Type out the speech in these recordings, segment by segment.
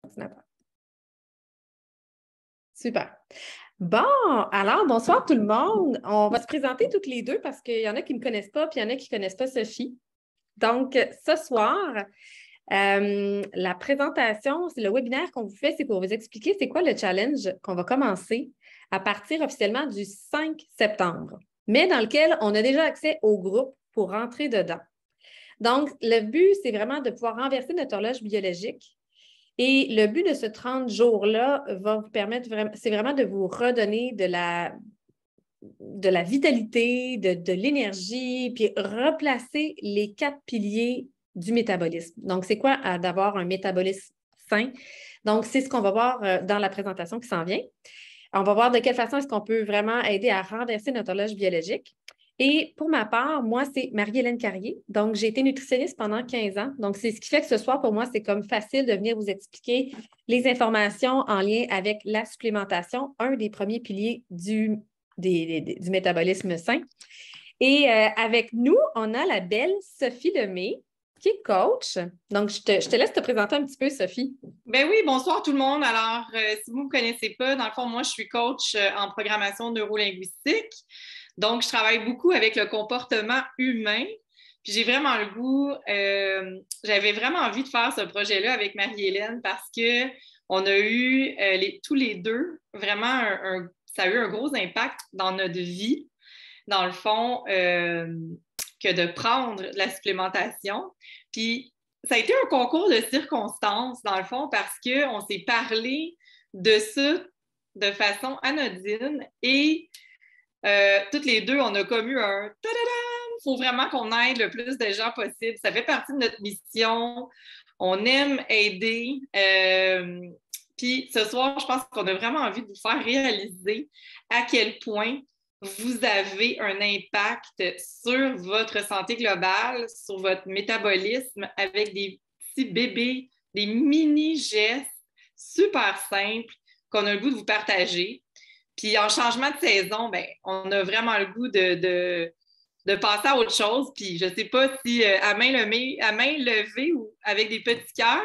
ordinateur. Super. Bon, alors, bonsoir tout le monde. On va se présenter toutes les deux parce qu'il y en a qui ne me connaissent pas, puis il y en a qui ne connaissent pas Sophie. Donc, ce soir, la présentation, c'est le webinaire qu'on vous fait, c'est pour vous expliquer c'est quoi le challenge qu'on va commencer à partir officiellement du 5 septembre, mais dans lequel on a déjà accès au groupe pour rentrer dedans. Donc, le but, c'est vraiment de pouvoir renverser notre horloge biologique. Et le but de ce 30 jours-là va vous permettre, c'est vraiment de vous redonner de la vitalité, de l'énergie, puis replacer les 4 piliers du métabolisme. Donc, c'est quoi d'avoir un métabolisme sain? Donc, c'est ce qu'on va voir dans la présentation qui s'en vient. On va voir de quelle façon est-ce qu'on peut vraiment aider à renverser notre horloge biologique. Et pour ma part, moi, c'est Marie-Hélène Carrier. Donc, j'ai été nutritionniste pendant 15 ans. Donc, c'est ce qui fait que ce soir, pour moi, c'est comme facile de venir vous expliquer les informations en lien avec la supplémentation, un des premiers piliers du métabolisme sain. Et avec nous, on a la belle Sophie Lemay, qui est coach. Donc, je te laisse te présenter un petit peu, Sophie. Ben oui, bonsoir tout le monde. Alors, si vous ne me connaissez pas, dans le fond, moi, je suis coach en programmation neurolinguistique. Donc, je travaille beaucoup avec le comportement humain. Puis j'ai vraiment le goût, j'avais vraiment envie de faire ce projet-là avec Marie-Hélène parce qu'on a eu tous les deux vraiment ça a eu un gros impact dans notre vie, dans le fond, que de prendre de la supplémentation. Puis ça a été un concours de circonstances, dans le fond, parce qu'on s'est parlé de ça de façon anodine et toutes les deux, on a comme eu un tadadam! Il faut vraiment qu'on aide le plus de gens possible. Ça fait partie de notre mission. On aime aider. Puis ce soir, je pense qu'on a vraiment envie de vous faire réaliser à quel point vous avez un impact sur votre santé globale, sur votre métabolisme avec des petits bébés, des mini-gestes super simples qu'on a le goût de vous partager. Puis en changement de saison, ben, on a vraiment le goût de passer à autre chose. Puis je ne sais pas si à main levée ou avec des petits cœurs,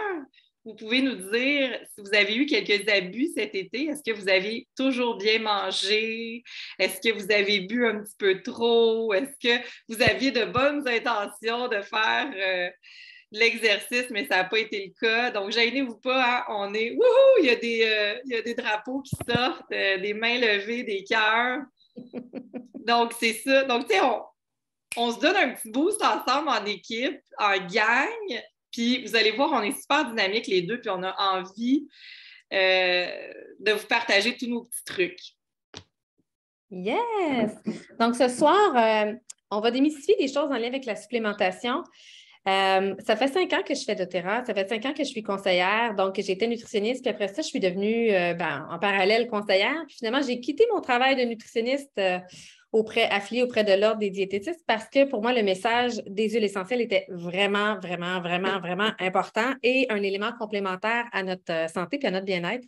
vous pouvez nous dire si vous avez eu quelques abus cet été. Est-ce que vous avez toujours bien mangé? Est-ce que vous avez bu un petit peu trop? Est-ce que vous aviez de bonnes intentions de faire l'exercice, mais ça n'a pas été le cas. Donc, gênez-vous pas, hein? On est wouhou! Il y a des drapeaux qui sortent, des mains levées, des cœurs. Donc, c'est ça. Donc, tu sais, on se donne un petit boost ensemble en équipe, en gang. Puis, vous allez voir, on est super dynamiques les deux, puis on a envie de vous partager tous nos petits trucs. Yes! Donc, ce soir, on va démystifier des choses en lien avec la supplémentation. Ça fait 5 ans que je fais doTERRA, ça fait 5 ans que je suis conseillère, donc j'ai été nutritionniste, puis après ça, je suis devenue en parallèle conseillère. Puis finalement, j'ai quitté mon travail de nutritionniste affiliée auprès de l'Ordre des diététistes parce que pour moi, le message des huiles essentielles était vraiment, vraiment, vraiment, vraiment important et un élément complémentaire à notre santé et à notre bien-être.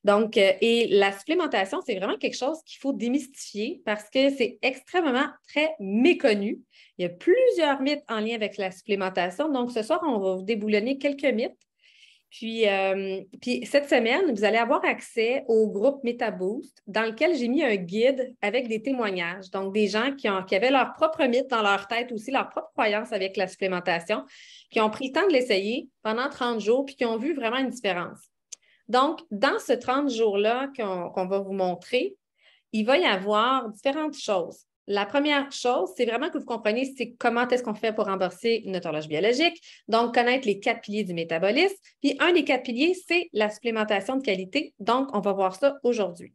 Donc, et la supplémentation, c'est vraiment quelque chose qu'il faut démystifier parce que c'est extrêmement très méconnu. Il y a plusieurs mythes en lien avec la supplémentation. Donc, ce soir, on va vous déboulonner quelques mythes. Puis cette semaine, vous allez avoir accès au groupe MetaBoost dans lequel j'ai mis un guide avec des témoignages. Donc, des gens qui avaient leur propre mythe dans leur tête aussi, leur propre croyance avec la supplémentation, qui ont pris le temps de l'essayer pendant 30 jours puis qui ont vu vraiment une différence. Donc, dans ce 30 jours-là qu'on va vous montrer, il va y avoir différentes choses. La première chose, c'est vraiment que vous compreniez comment est-ce qu'on fait pour rembourser notre horloge biologique, donc connaître les 4 piliers du métabolisme. Puis un des 4 piliers, c'est la supplémentation de qualité. Donc, on va voir ça aujourd'hui.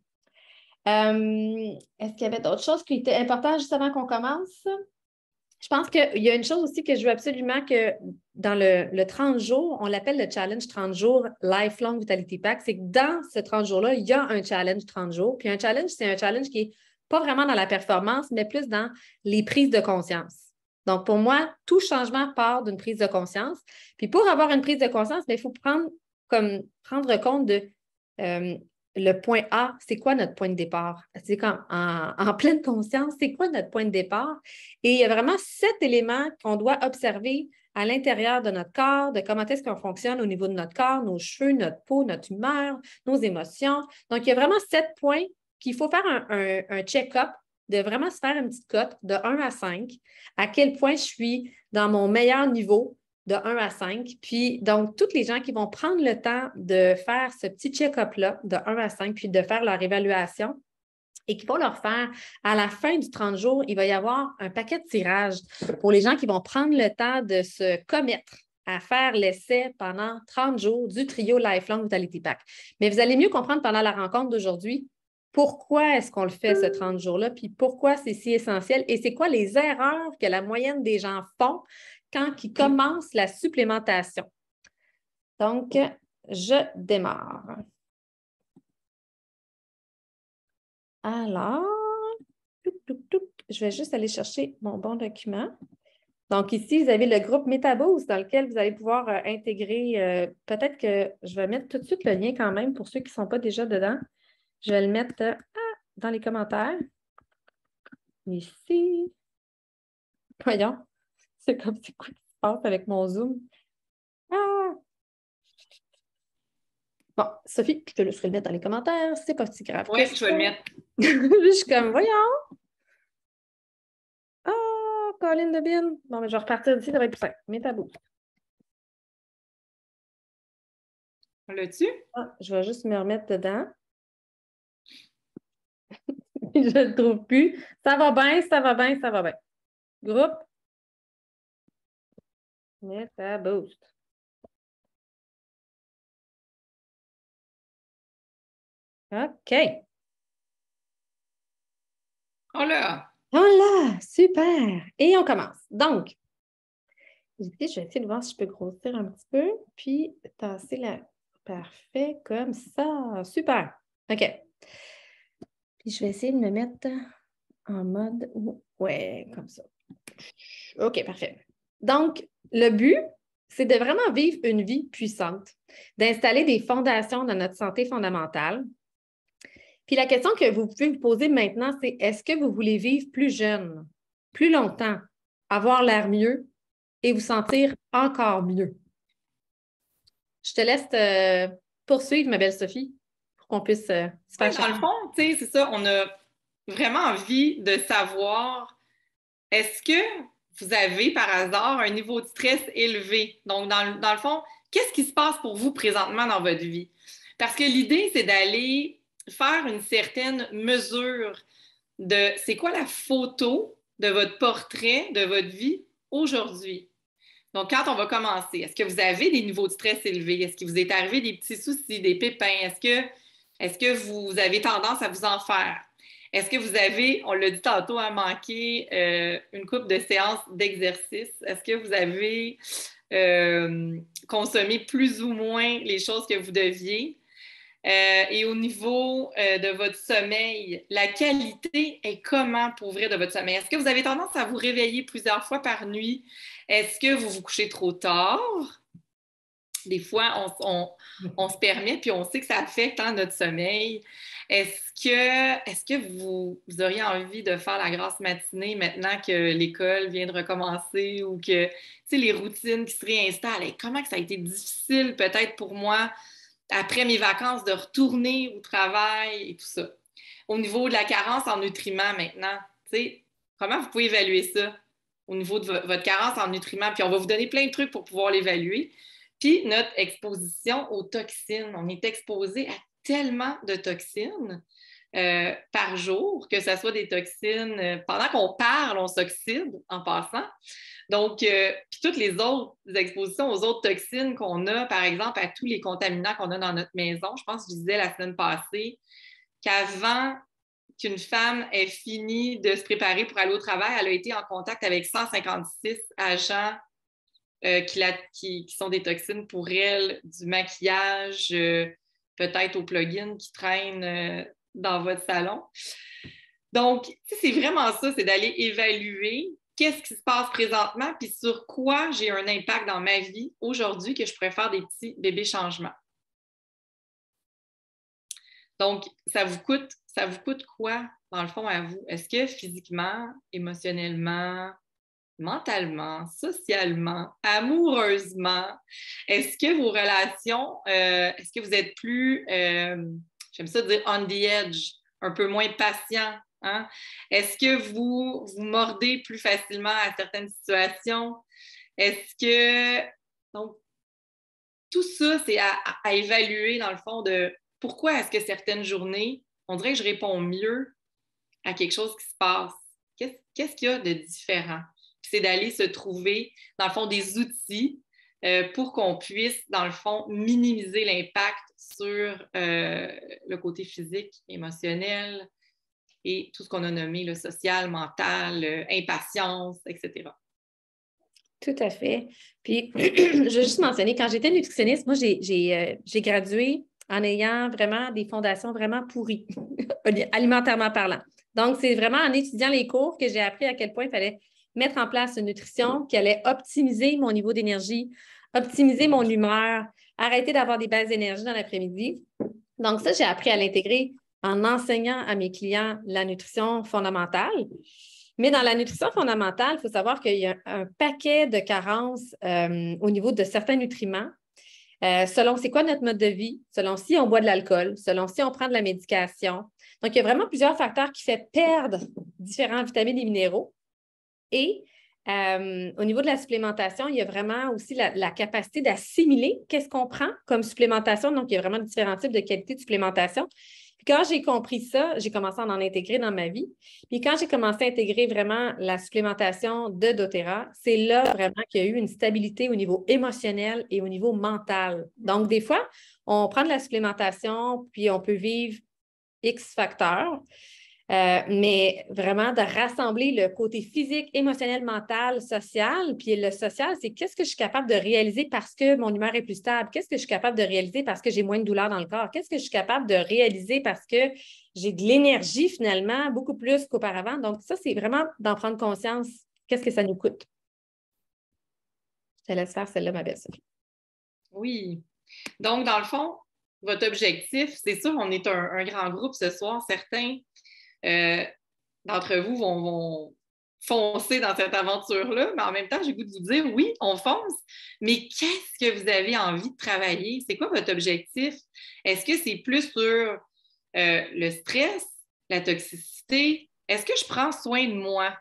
Est-ce qu'il y avait d'autres choses qui étaient importantes juste avant qu'on commence? Je pense qu'il y a une chose aussi que je veux absolument que dans le 30 jours, on l'appelle le challenge 30 jours Lifelong Vitality Pack, c'est que dans ce 30 jours-là, il y a un challenge 30 jours. Puis un challenge, c'est un challenge qui n'est pas vraiment dans la performance, mais plus dans les prises de conscience. Donc, pour moi, tout changement part d'une prise de conscience. Puis pour avoir une prise de conscience, il faut prendre compte de le point A, c'est quoi notre point de départ? C'est comme en pleine conscience, c'est quoi notre point de départ? Et il y a vraiment 7 éléments qu'on doit observer à l'intérieur de notre corps, de comment est-ce qu'on fonctionne au niveau de notre corps, nos cheveux, notre peau, notre humeur, nos émotions. Donc, il y a vraiment 7 points qu'il faut faire un check-up, de vraiment se faire une petite cote de 1 à 5, à quel point je suis dans mon meilleur niveau de 1 à 5. Puis, donc, toutes les gens qui vont prendre le temps de faire ce petit check-up-là de 1 à 5, puis de faire leur évaluation, et qui vont leur faire, à la fin du 30 jours, il va y avoir un paquet de tirages pour les gens qui vont prendre le temps de se commettre à faire l'essai pendant 30 jours du trio Lifelong Vitality Pack. Mais vous allez mieux comprendre pendant la rencontre d'aujourd'hui pourquoi est-ce qu'on le fait ce 30 jours-là, puis pourquoi c'est si essentiel et c'est quoi les erreurs que la moyenne des gens font quand ils commencent la supplémentation. Donc, je démarre. Alors, je vais juste aller chercher mon bon document. Donc, ici, vous avez le groupe MetaBoost dans lequel vous allez pouvoir intégrer, peut-être que je vais mettre tout de suite le lien quand même pour ceux qui ne sont pas déjà dedans. Je vais le mettre dans les commentaires. Ici. Voyons, c'est comme c'est quoi qui se passe avec mon Zoom. Ah! Bon, Sophie, je te laisserai le mettre dans les commentaires. C'est pas si grave. Oui, je vais le mettre. Je suis comme, voyons. Oh, Colin de Bin. Bon, mais je vais repartir d'ici, ça va être plus simple. MetaBoost. On l'a-tu? Ah, je vais juste me remettre dedans. Je ne le trouve plus. Ça va bien, ça va bien, ça va bien. Groupe MetaBoost. OK. Oh là! Voilà, super. Et on commence. Donc, je vais essayer de voir si je peux grossir un petit peu, puis tasser la... Parfait, comme ça. Super. OK. Puis je vais essayer de me mettre en mode... Ouais, comme ça. OK, parfait. Donc, le but, c'est de vraiment vivre une vie puissante, d'installer des fondations dans notre santé fondamentale. Puis la question que vous pouvez vous poser maintenant, c'est est-ce que vous voulez vivre plus jeune, plus longtemps, avoir l'air mieux et vous sentir encore mieux? Je te laisse poursuivre, ma belle Sophie, pour qu'on puisse se faire Dans le fond, tu sais, c'est ça, on a vraiment envie de savoir, est-ce que vous avez par hasard un niveau de stress élevé? Donc, dans le fond, qu'est-ce qui se passe pour vous présentement dans votre vie? Parce que l'idée, c'est d'aller faire une certaine mesure de c'est quoi la photo de votre portrait de votre vie aujourd'hui. Donc, quand on va commencer, est-ce que vous avez des niveaux de stress élevés? Est-ce qu'il vous est arrivé des petits soucis, des pépins? Est-ce que vous avez tendance à vous en faire? Est-ce que vous avez, on l'a dit tantôt, à manquer une couple de séances d'exercice? Est-ce que vous avez consommé plus ou moins les choses que vous deviez? Et au niveau de votre sommeil, la qualité est comment pour vrai de votre sommeil? Est-ce que vous avez tendance à vous réveiller plusieurs fois par nuit? Est-ce que vous vous couchez trop tard? Des fois, on se permet, puis on sait que ça affecte notre sommeil. Est-ce que vous auriez envie de faire la grasse matinée maintenant que l'école vient de recommencer ou que, tu sais, les routines qui se réinstallent? Et comment que ça a été difficile peut-être pour moi après mes vacances de retourner au travail et tout ça. Au niveau de la carence en nutriments maintenant, tu sais, comment vous pouvez évaluer ça au niveau de votre carence en nutriments? Puis on va vous donner plein de trucs pour pouvoir l'évaluer. Puis notre exposition aux toxines. On est exposé à tellement de toxines par jour, que ce soit des toxines. Pendant qu'on parle, on s'oxyde en passant. Donc, puis toutes les autres expositions aux autres toxines qu'on a, par exemple, à tous les contaminants qu'on a dans notre maison. Je pense que je disais la semaine passée qu'avant qu'une femme ait fini de se préparer pour aller au travail, elle a été en contact avec 156 agents qui sont des toxines pour elle, du maquillage, peut-être aux plugins qui traînent dans votre salon. Donc, c'est vraiment ça, c'est d'aller évaluer qu'est-ce qui se passe présentement, puis sur quoi j'ai un impact dans ma vie aujourd'hui que je pourrais faire des petits bébés changements. Donc, ça vous coûte quoi, dans le fond, à vous? Est-ce que physiquement, émotionnellement, mentalement, socialement, amoureusement, est-ce que vos relations, est-ce que vous êtes plus, j'aime ça dire on the edge, un peu moins patient, hein? Est-ce que vous mordez plus facilement à certaines situations? Est-ce que... Donc, tout ça, c'est à évaluer, dans le fond, de pourquoi est-ce que certaines journées, on dirait que je réponds mieux à quelque chose qui se passe. Qu'est-ce qu'il y a de différent? Puis c'est d'aller se trouver, dans le fond, des outils pour qu'on puisse, dans le fond, minimiser l'impact sur le côté physique, émotionnel et tout ce qu'on a nommé, le social, mental, impatience, etc. Tout à fait. Puis, je veux juste mentionner, quand j'étais nutritionniste, moi, j'ai gradué en ayant vraiment des fondations vraiment pourries, alimentairement parlant. Donc, c'est vraiment en étudiant les cours que j'ai appris à quel point il fallait mettre en place une nutrition qui allait optimiser mon niveau d'énergie, optimiser mon humeur, arrêter d'avoir des baisses d'énergie dans l'après-midi. Donc, ça, j'ai appris à l'intégrer en enseignant à mes clients la nutrition fondamentale. Mais dans la nutrition fondamentale, il faut savoir qu'il y a un paquet de carences au niveau de certains nutriments, selon c'est quoi notre mode de vie, selon si on boit de l'alcool, selon si on prend de la médication. Donc, il y a vraiment plusieurs facteurs qui font perdre différentes vitamines et minéraux. Et au niveau de la supplémentation, il y a vraiment aussi la capacité d'assimiler qu'est-ce qu'on prend comme supplémentation. Donc, il y a vraiment différents types de qualités de supplémentation. Puis quand j'ai compris ça, j'ai commencé à en intégrer dans ma vie. Puis quand j'ai commencé à intégrer vraiment la supplémentation de doTERRA, c'est là vraiment qu'il y a eu une stabilité au niveau émotionnel et au niveau mental. Donc, des fois, on prend de la supplémentation, puis on peut vivre X facteurs. Mais vraiment de rassembler le côté physique, émotionnel, mental, social. Puis le social, c'est qu'est-ce que je suis capable de réaliser parce que mon humeur est plus stable? Qu'est-ce que je suis capable de réaliser parce que j'ai moins de douleur dans le corps? Qu'est-ce que je suis capable de réaliser parce que j'ai de l'énergie finalement, beaucoup plus qu'auparavant? Donc, ça, c'est vraiment d'en prendre conscience. Qu'est-ce que ça nous coûte? Je te laisse faire celle-là, ma belle-Sophie. Oui. Donc, dans le fond, votre objectif, c'est sûr, on est un grand groupe ce soir. Certains d'entre vous vont foncer dans cette aventure-là, mais en même temps, j'ai le goût de vous dire, oui, on fonce, mais qu'est-ce que vous avez envie de travailler? C'est quoi votre objectif? Est-ce que c'est plus sur le stress, la toxicité? Est-ce que je prends soin de moi?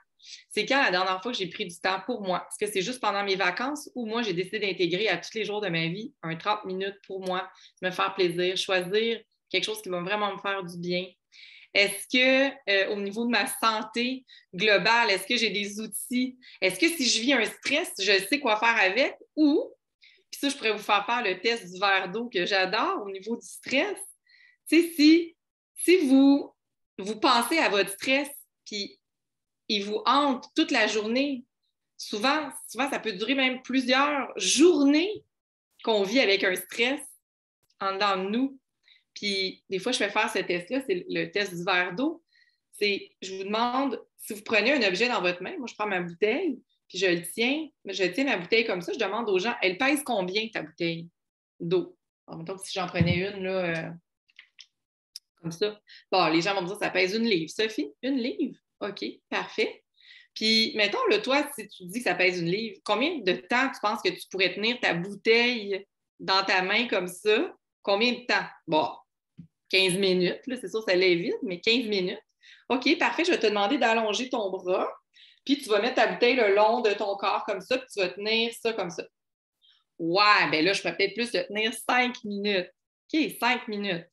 C'est quand la dernière fois que j'ai pris du temps pour moi? Est-ce que c'est juste pendant mes vacances ou moi, j'ai décidé d'intégrer à tous les jours de ma vie un 30 minutes pour moi, me faire plaisir, choisir quelque chose qui va vraiment me faire du bien? Est-ce que, au niveau de ma santé globale, est-ce que j'ai des outils? Est-ce que si je vis un stress, je sais quoi faire avec? Ou, puis ça, je pourrais vous faire le test du verre d'eau que j'adore au niveau du stress. Tu sais, si vous pensez à votre stress, puis il vous hante toute la journée, souvent, ça peut durer même plusieurs journées qu'on vit avec un stress en dedans de nous. Puis des fois, je fais faire ce test-là, c'est le test du verre d'eau. Je vous demande, si vous prenez un objet dans votre main, moi je prends ma bouteille, puis je tiens ma bouteille comme ça, je demande aux gens, elle pèse combien ta bouteille d'eau? En même temps, si j'en prenais une, là, comme ça. Bon, les gens vont me dire, ça pèse 1 livre. Sophie, 1 livre? OK, parfait. Puis, mettons, là, toi, si tu dis que ça pèse 1 livre, combien de temps tu penses que tu pourrais tenir ta bouteille dans ta main comme ça? Combien de temps? Bon, 15 minutes, là, c'est sûr, ça l'est vite, mais 15 minutes. OK, parfait, je vais te demander d'allonger ton bras, puis tu vas mettre ta bouteille le long de ton corps comme ça, puis tu vas tenir ça comme ça. Ouais, bien là, je pourrais peut-être plus le tenir 5 minutes. OK, 5 minutes.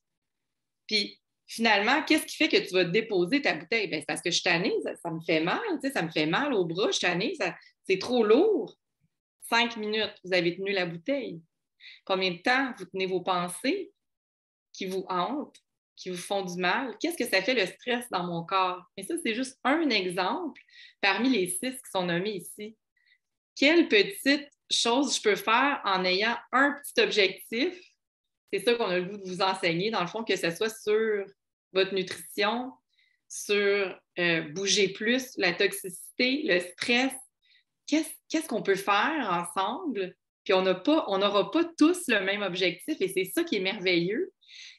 Puis finalement, qu'est-ce qui fait que tu vas déposer ta bouteille? Bien, c'est parce que je suis tannée, ça me fait mal, tu sais, ça me fait mal au bras, je suis tannée, c'est trop lourd. 5 minutes, vous avez tenu la bouteille. Combien de temps vous tenez vos pensées qui vous hantent, qui vous font du mal? Qu'est-ce que ça fait le stress dans mon corps? Et ça, c'est juste un exemple parmi les 6 qui sont nommés ici. Quelle petite chose je peux faire en ayant un petit objectif? C'est ça qu'on a le goût de vous enseigner, dans le fond, que ce soit sur votre nutrition, sur bouger plus, la toxicité, le stress. Qu'est-ce qu'on peut faire ensemble? Puis on n'aura pas tous le même objectif et c'est ça qui est merveilleux.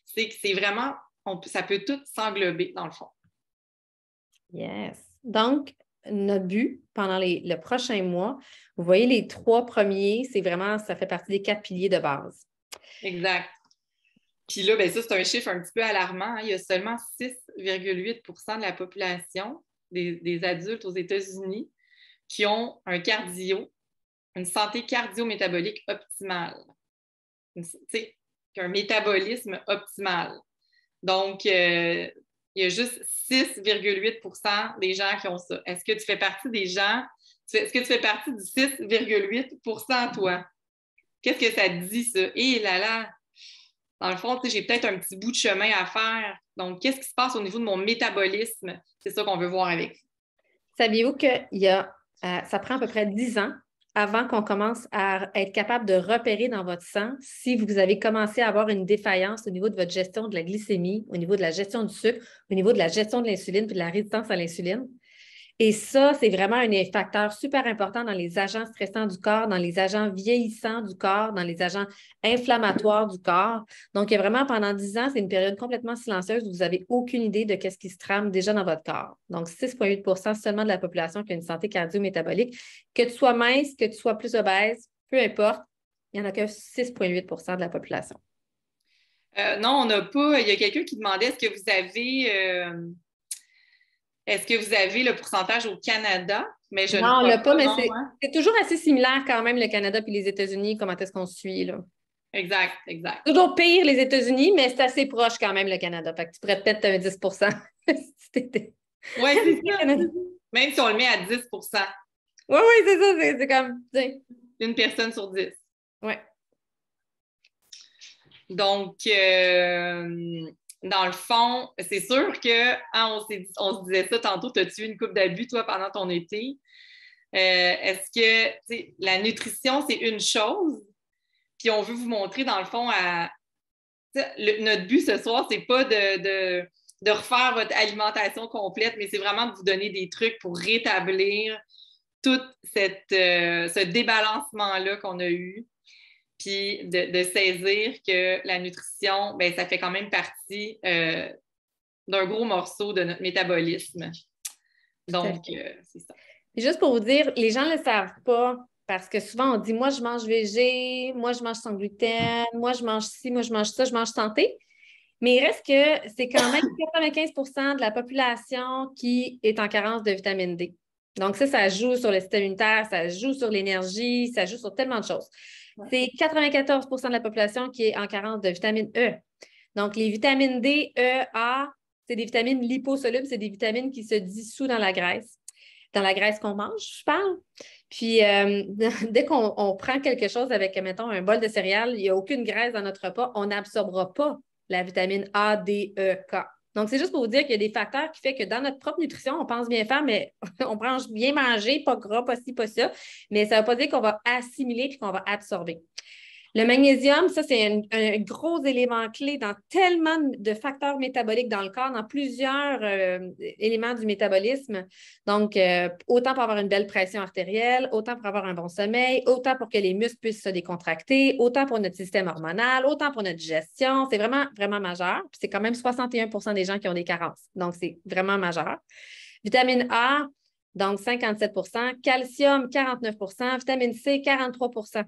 C'est que c'est vraiment, ça peut tout s'englober, dans le fond. Yes. Donc, notre but pendant le prochain mois, vous voyez les 3 premiers, c'est vraiment, ça fait partie des 4 piliers de base. Exact. Puis là, ben ça, c'est un chiffre un petit peu alarmant. Hein. Il y a seulement 6,8 % de la population des adultes aux États-Unis qui ont un cardio, une santé cardio-métabolique optimale. Tu sais, un métabolisme optimal. Donc, il y a juste 6,8 % des gens qui ont ça. Est-ce que tu fais partie des gens? Est-ce que tu fais partie du 6,8 % toi? Qu'est-ce que ça te dit, ça? Et là là, dans le fond, j'ai peut-être un petit bout de chemin à faire. Donc, qu'est-ce qui se passe au niveau de mon métabolisme? C'est ça qu'on veut voir avec. Saviez-vous que ça prend à peu près 10 ans avant qu'on commence à être capable de repérer dans votre sang si vous avez commencé à avoir une défaillance au niveau de votre gestion de la glycémie, au niveau de la gestion du sucre, au niveau de la gestion de l'insuline et de la résistance à l'insuline. Et ça, c'est vraiment un facteur super important dans les agents stressants du corps, dans les agents vieillissants du corps, dans les agents inflammatoires du corps. Donc, il y a vraiment, pendant 10 ans, c'est une période complètement silencieuse où vous n'avez aucune idée de ce qui se trame déjà dans votre corps. Donc, 6,8 % seulement de la population qui a une santé cardio-métabolique. Que tu sois mince, que tu sois plus obèse, peu importe, il n'y en a que 6,8 % de la population. Non, on n'a pas. Il y a quelqu'un qui demandait est-ce que vous avez le pourcentage au Canada? Mais je non, on ne l'a pas, mais non, c'est toujours assez similaire quand même, le Canada et les États-Unis, comment est-ce qu'on suit, là. Exact, exact. Toujours pire les États-Unis, mais c'est assez proche quand même, le Canada. Fait que tu pourrais peut-être un 10 Oui, c'est ça. Même si on le met à 10 Oui, oui, c'est ça. C'est comme, une personne sur 10. Oui. Donc, dans le fond, c'est sûr que on se disait ça tantôt, tu as tué une coupe d'abus, toi, pendant ton été. Est-ce que la nutrition, c'est une chose, puis on veut vous montrer, dans le fond, notre but ce soir, c'est pas de refaire votre alimentation complète, mais c'est vraiment de vous donner des trucs pour rétablir tout ce débalancement-là qu'on a eu, puis de saisir que la nutrition, ben, ça fait quand même partie d'un gros morceau de notre métabolisme. Donc, c'est ça. Et juste pour vous dire, les gens ne le savent pas parce que souvent on dit, moi, je mange végé, moi, je mange sans gluten, moi, je mange ci, moi, je mange ça, je mange santé. Mais il reste que c'est quand même 95 % de la population qui est en carence de vitamine D. Donc, ça joue sur le système immunitaire, ça joue sur l'énergie, ça joue sur tellement de choses. Ouais. C'est 94 % de la population qui est en carence de vitamine E. Donc, les vitamines D, E, A, c'est des vitamines liposolubles, c'est des vitamines qui se dissouent dans la graisse qu'on mange, je parle. Puis, dès qu'on prend quelque chose avec, mettons, un bol de céréales, il n'y a aucune graisse dans notre repas, on n'absorbera pas la vitamine A, D, E, K. Donc, c'est juste pour vous dire qu'il y a des facteurs qui font que dans notre propre nutrition, on pense bien faire, mais on pense bien manger, pas gras, pas ci, pas ça. Mais ça ne veut pas dire qu'on va assimiler et qu'on va absorber. Le magnésium, ça, c'est un gros élément clé dans tellement de facteurs métaboliques dans le corps, dans plusieurs éléments du métabolisme. Donc, autant pour avoir une belle pression artérielle, autant pour avoir un bon sommeil, autant pour que les muscles puissent se décontracter, autant pour notre système hormonal, autant pour notre digestion. C'est vraiment, vraiment majeur. Puis c'est quand même 61 % des gens qui ont des carences. Donc, c'est vraiment majeur. Vitamine A, donc 57 %. Calcium, 49 %. Vitamine C, 43 %.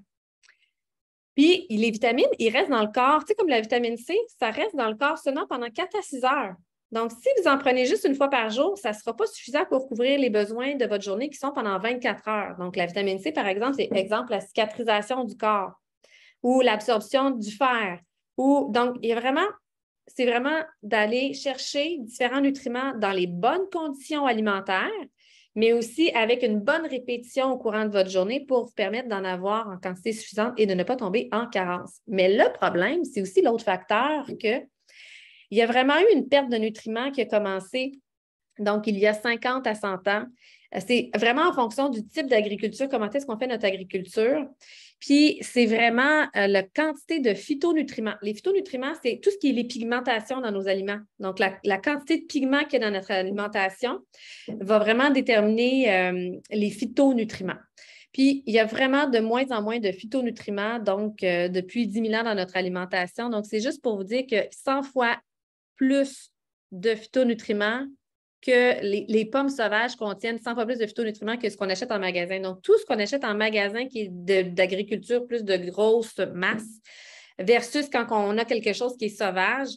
Puis, les vitamines, ils restent dans le corps. Tu sais, comme la vitamine C, ça reste dans le corps seulement pendant 4 à 6 heures. Donc, si vous en prenez juste une fois par jour, ça ne sera pas suffisant pour couvrir les besoins de votre journée qui sont pendant 24 heures. Donc, la vitamine C, par exemple, c'est exemple la cicatrisation du corps ou l'absorption du fer. Donc, c'est vraiment d'aller chercher différents nutriments dans les bonnes conditions alimentaires, mais aussi avec une bonne répétition au courant de votre journée pour vous permettre d'en avoir en quantité suffisante et de ne pas tomber en carence. Mais le problème, c'est aussi l'autre facteur qu'il y a vraiment eu une perte de nutriments qui a commencé, donc il y a 50 à 100 ans. C'est vraiment en fonction du type d'agriculture, comment est-ce qu'on fait notre agriculture. Puis, c'est vraiment la quantité de phytonutriments. Les phytonutriments, c'est tout ce qui est les pigmentations dans nos aliments. Donc, la quantité de pigments qu'il y a dans notre alimentation va vraiment déterminer les phytonutriments. Puis, il y a vraiment de moins en moins de phytonutriments, donc depuis 10 000 ans dans notre alimentation. Donc, c'est juste pour vous dire que 100 fois plus de phytonutriments que les pommes sauvages contiennent 100 fois plus de phytonutriments que ce qu'on achète en magasin. Donc, tout ce qu'on achète en magasin qui est d'agriculture plus de grosse masse versus quand on a quelque chose qui est sauvage,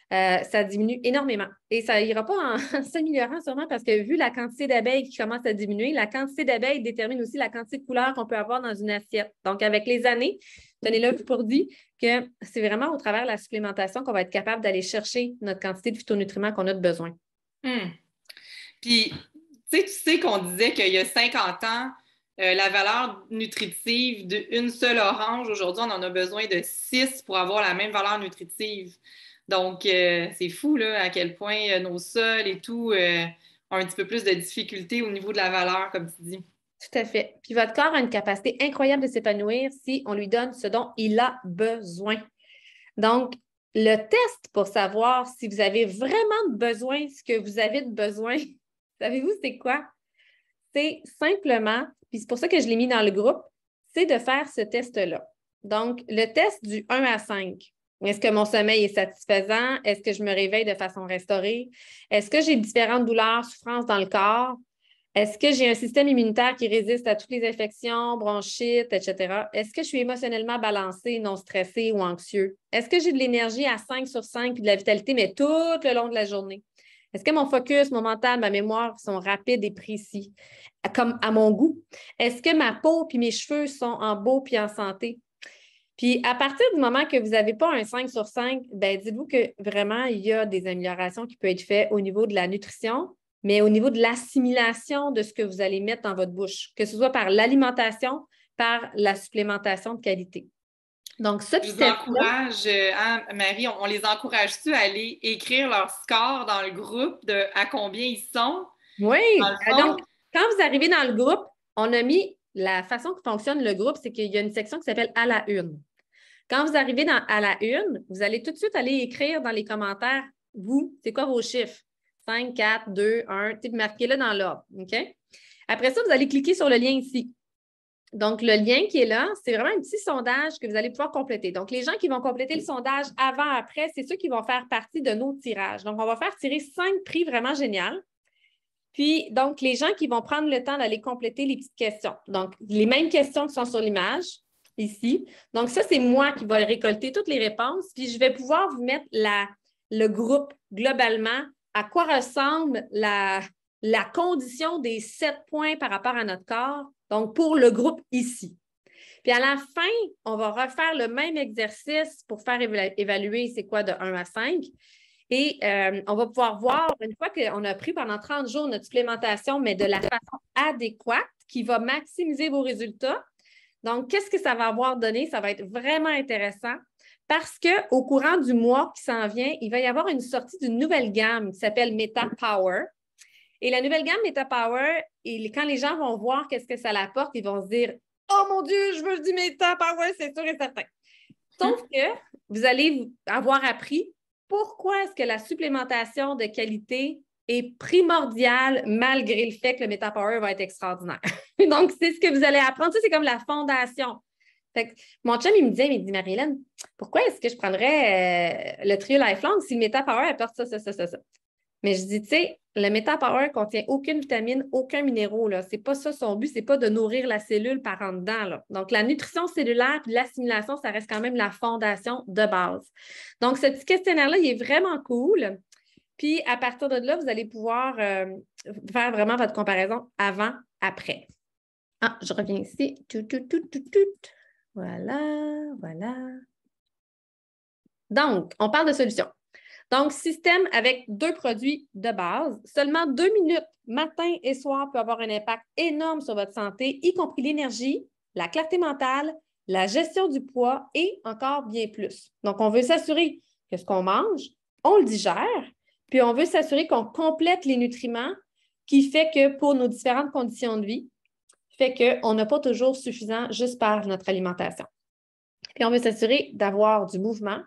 ça diminue énormément. Et ça n'ira pas en s'améliorant sûrement parce que vu la quantité d'abeilles qui commence à diminuer, la quantité d'abeilles détermine aussi la quantité de couleurs qu'on peut avoir dans une assiette. Donc, avec les années, tenez-le pour dit que c'est vraiment au travers de la supplémentation qu'on va être capable d'aller chercher notre quantité de phytonutriments qu'on a de besoin. Puis, tu sais qu'on disait qu'il y a 50 ans, la valeur nutritive d'une seule orange, aujourd'hui, on en a besoin de 6 pour avoir la même valeur nutritive. Donc, c'est fou, là, à quel point nos sols et tout ont un petit peu plus de difficultés au niveau de la valeur, comme tu dis. Tout à fait. Puis votre corps a une capacité incroyable de s'épanouir si on lui donne ce dont il a besoin. Donc, le test pour savoir si vous avez vraiment besoin ce que vous avez de besoin, savez-vous c'est quoi? C'est simplement, puis c'est pour ça que je l'ai mis dans le groupe, c'est de faire ce test-là. Donc, le test du 1 à 5. Est-ce que mon sommeil est satisfaisant? Est-ce que je me réveille de façon restaurée? Est-ce que j'ai différentes douleurs, souffrances dans le corps? Est-ce que j'ai un système immunitaire qui résiste à toutes les infections, bronchites, etc.? Est-ce que je suis émotionnellement balancée, non stressée ou anxieux? Est-ce que j'ai de l'énergie à 5 sur 5 et de la vitalité, mais tout le long de la journée? Est-ce que mon focus, mon mental, ma mémoire sont rapides et précis, comme à mon goût? Est-ce que ma peau et mes cheveux sont en beau et en santé? Puis, à partir du moment que vous n'avez pas un 5 sur 5, bien, dites-vous que vraiment, il y a des améliorations qui peuvent être faites au niveau de la nutrition, mais au niveau de l'assimilation de ce que vous allez mettre dans votre bouche, que ce soit par l'alimentation, par la supplémentation de qualité. Donc, ça, je vous encourage, Marie, on les encourage-tu à aller écrire leur score dans le groupe de à combien ils sont? Oui. Donc, quand vous arrivez dans le groupe, on a mis la façon que fonctionne le groupe, c'est qu'il y a une section qui s'appelle à la une. Quand vous arrivez à la une, vous allez tout de suite aller écrire dans les commentaires, vous, c'est quoi vos chiffres? 5, 4, 2, 1, marquez-le dans l'ordre. OK? Après ça, vous allez cliquer sur le lien ici. Donc, le lien qui est là, c'est vraiment un petit sondage que vous allez pouvoir compléter. Donc, les gens qui vont compléter le sondage avant-après, c'est ceux qui vont faire partie de nos tirages. Donc, on va faire tirer 5 prix vraiment géniaux. Puis, donc, les gens qui vont prendre le temps d'aller compléter les petites questions. Donc, les mêmes questions qui sont sur l'image, ici. Donc, ça, c'est moi qui vais récolter toutes les réponses. Puis, je vais pouvoir vous mettre le groupe globalement, à quoi ressemble la condition des 7 points par rapport à notre corps. Donc, pour le groupe ici. Puis, à la fin, on va refaire le même exercice pour faire évaluer c'est quoi de 1 à 5. Et on va pouvoir voir, une fois qu'on a pris pendant 30 jours notre supplémentation, mais de la façon adéquate qui va maximiser vos résultats. Donc, qu'est-ce que ça va avoir donné? Ça va être vraiment intéressant parce qu'au courant du mois qui s'en vient, il va y avoir une sortie d'une nouvelle gamme qui s'appelle Meta Power. Et la nouvelle gamme Meta Power, quand les gens vont voir qu'est-ce que ça l'apporte, ils vont se dire « Oh mon Dieu, je veux du Meta Power, c'est sûr et certain. » Sauf que vous allez avoir appris pourquoi est-ce que la supplémentation de qualité est primordiale malgré le fait que le Meta Power va être extraordinaire. Donc, c'est ce que vous allez apprendre. Ça, c'est comme la fondation. Fait que mon chum, il me dit, Marie-Hélène, pourquoi est-ce que je prendrais le trio Lifelong si le Meta Power apporte ça? Mais je dis, tu sais, le Meta Power ne contient aucune vitamine, aucun minéraux. Ce n'est pas ça son but, ce n'est pas de nourrir la cellule par en dedans. Là. Donc, la nutrition cellulaire et l'assimilation, ça reste quand même la fondation de base. Donc, ce petit questionnaire-là, il est vraiment cool. Puis, à partir de là, vous allez pouvoir faire vraiment votre comparaison avant-après. Ah, je reviens ici. Voilà. Donc, on parle de solution. Donc, système avec 2 produits de base. Seulement 2 minutes, matin et soir, peut avoir un impact énorme sur votre santé, y compris l'énergie, la clarté mentale, la gestion du poids et encore bien plus. Donc, on veut s'assurer que ce qu'on mange, on le digère, puis on veut s'assurer qu'on complète les nutriments qui fait que pour nos différentes conditions de vie, fait qu'on n'a pas toujours suffisant juste par notre alimentation. Puis on veut s'assurer d'avoir du mouvement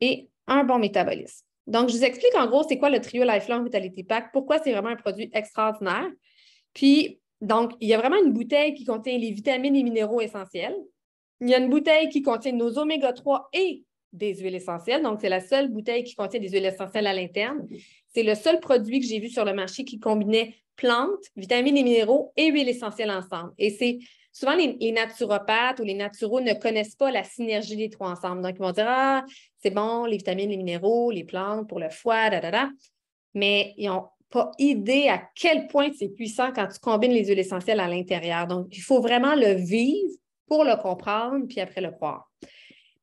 et un bon métabolisme. Donc, je vous explique en gros c'est quoi le trio Lifelong Vitality Pack, pourquoi c'est vraiment un produit extraordinaire. Puis, donc, il y a vraiment une bouteille qui contient les vitamines et minéraux essentiels. Il y a une bouteille qui contient nos oméga 3 et des huiles essentielles. Donc, c'est la seule bouteille qui contient des huiles essentielles à l'interne. C'est le seul produit que j'ai vu sur le marché qui combinait plantes, vitamines et minéraux et huiles essentielles ensemble. Et c'est souvent les naturopathes ou les naturaux ne connaissent pas la synergie des trois ensemble. Donc, ils vont dire, ah, c'est bon, les vitamines, les minéraux, les plantes pour le foie, mais ils n'ont pas idée à quel point c'est puissant quand tu combines les huiles essentielles à l'intérieur. Donc, il faut vraiment le vivre pour le comprendre, puis après le croire.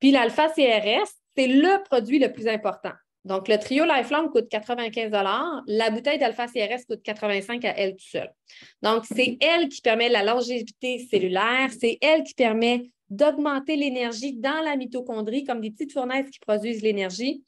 Puis l'alpha-CRS, c'est le produit le plus important. Donc, le trio Lifelong coûte 95 $. La bouteille d'alpha-CRS coûte 85 à elle toute seule. Donc, c'est elle qui permet la longévité cellulaire, c'est elle qui permet d'augmenter l'énergie dans la mitochondrie, comme des petites fournaises qui produisent l'énergie.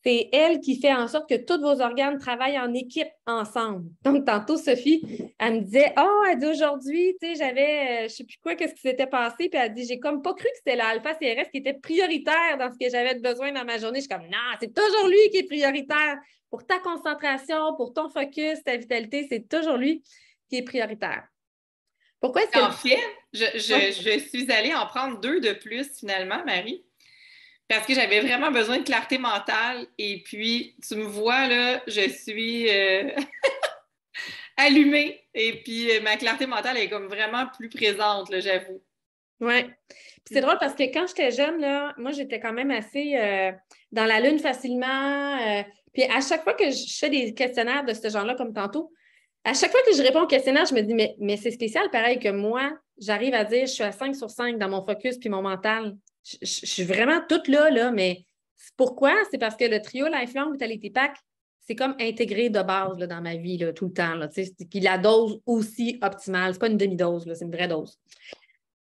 C'est elle qui fait en sorte que tous vos organes travaillent en équipe ensemble. Donc, tantôt, Sophie, elle me disait, « Oh, elle dit aujourd'hui, tu sais, j'avais, je ne sais plus quoi, qu'est-ce qui s'était passé. » Puis elle dit, « J'ai comme pas cru que c'était l'alpha-CRS qui était prioritaire dans ce que j'avais besoin dans ma journée. » Je suis comme, « Non, c'est toujours lui qui est prioritaire. Pour ta concentration, pour ton focus, ta vitalité, c'est toujours lui qui est prioritaire. » Pourquoi est-ce que... En fait, je suis allée en prendre 2 de plus finalement, Marie. Parce que j'avais vraiment besoin de clarté mentale. Et puis, tu me vois, là, je suis allumée. Et puis, ma clarté mentale est comme vraiment plus présente, là, j'avoue. Oui. Puis c'est drôle parce que quand j'étais jeune, là, moi, j'étais quand même assez dans la lune facilement. Puis à chaque fois que je fais des questionnaires de ce genre-là, comme tantôt, à chaque fois que je réponds au questionnaire, je me dis, mais c'est spécial, pareil que moi, j'arrive à dire, je suis à 5 sur 5 dans mon focus puis mon mental. Je suis vraiment toute là, mais pourquoi? C'est parce que le trio Lifelong Vitality Pack, c'est comme intégré de base là, dans ma vie là, tout le temps. Là, puis la dose aussi optimale. C'est pas une demi-dose, là, c'est une vraie dose.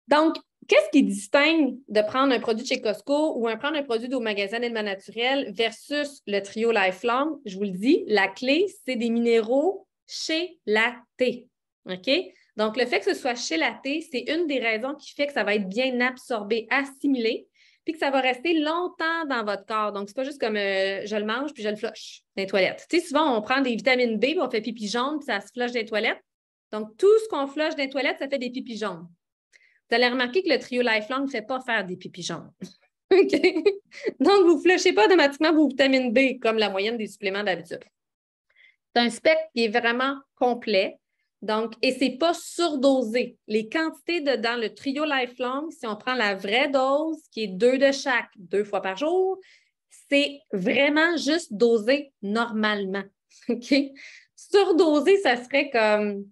Donc, qu'est-ce qui distingue de prendre un produit de chez Costco ou prendre un produit au magasin d'aliments naturels versus le trio Lifelong? Je vous le dis, la clé, c'est des minéraux chélatés. OK? Donc, le fait que ce soit chélaté, c'est une des raisons qui fait que ça va être bien absorbé, assimilé, puis que ça va rester longtemps dans votre corps. Donc, c'est pas juste comme je le mange puis je le flush dans les toilettes. Tu sais, souvent, on prend des vitamines B, puis on fait pipi jaune, puis ça se flush dans les toilettes. Donc, tout ce qu'on flush dans les toilettes, ça fait des pipis jaunes. Vous allez remarquer que le trio Lifelong ne fait pas faire des pipis jaunes. OK? Donc, vous ne flushez pas automatiquement vos vitamines B comme la moyenne des suppléments d'habitude. C'est un spectre qui est vraiment complet. Donc, et ce n'est pas surdosé. Les quantités dans le trio Lifelong, si on prend la vraie dose, qui est 2 de chaque, 2 fois par jour, c'est vraiment juste dosé normalement. OK? Surdosé, ça serait comme,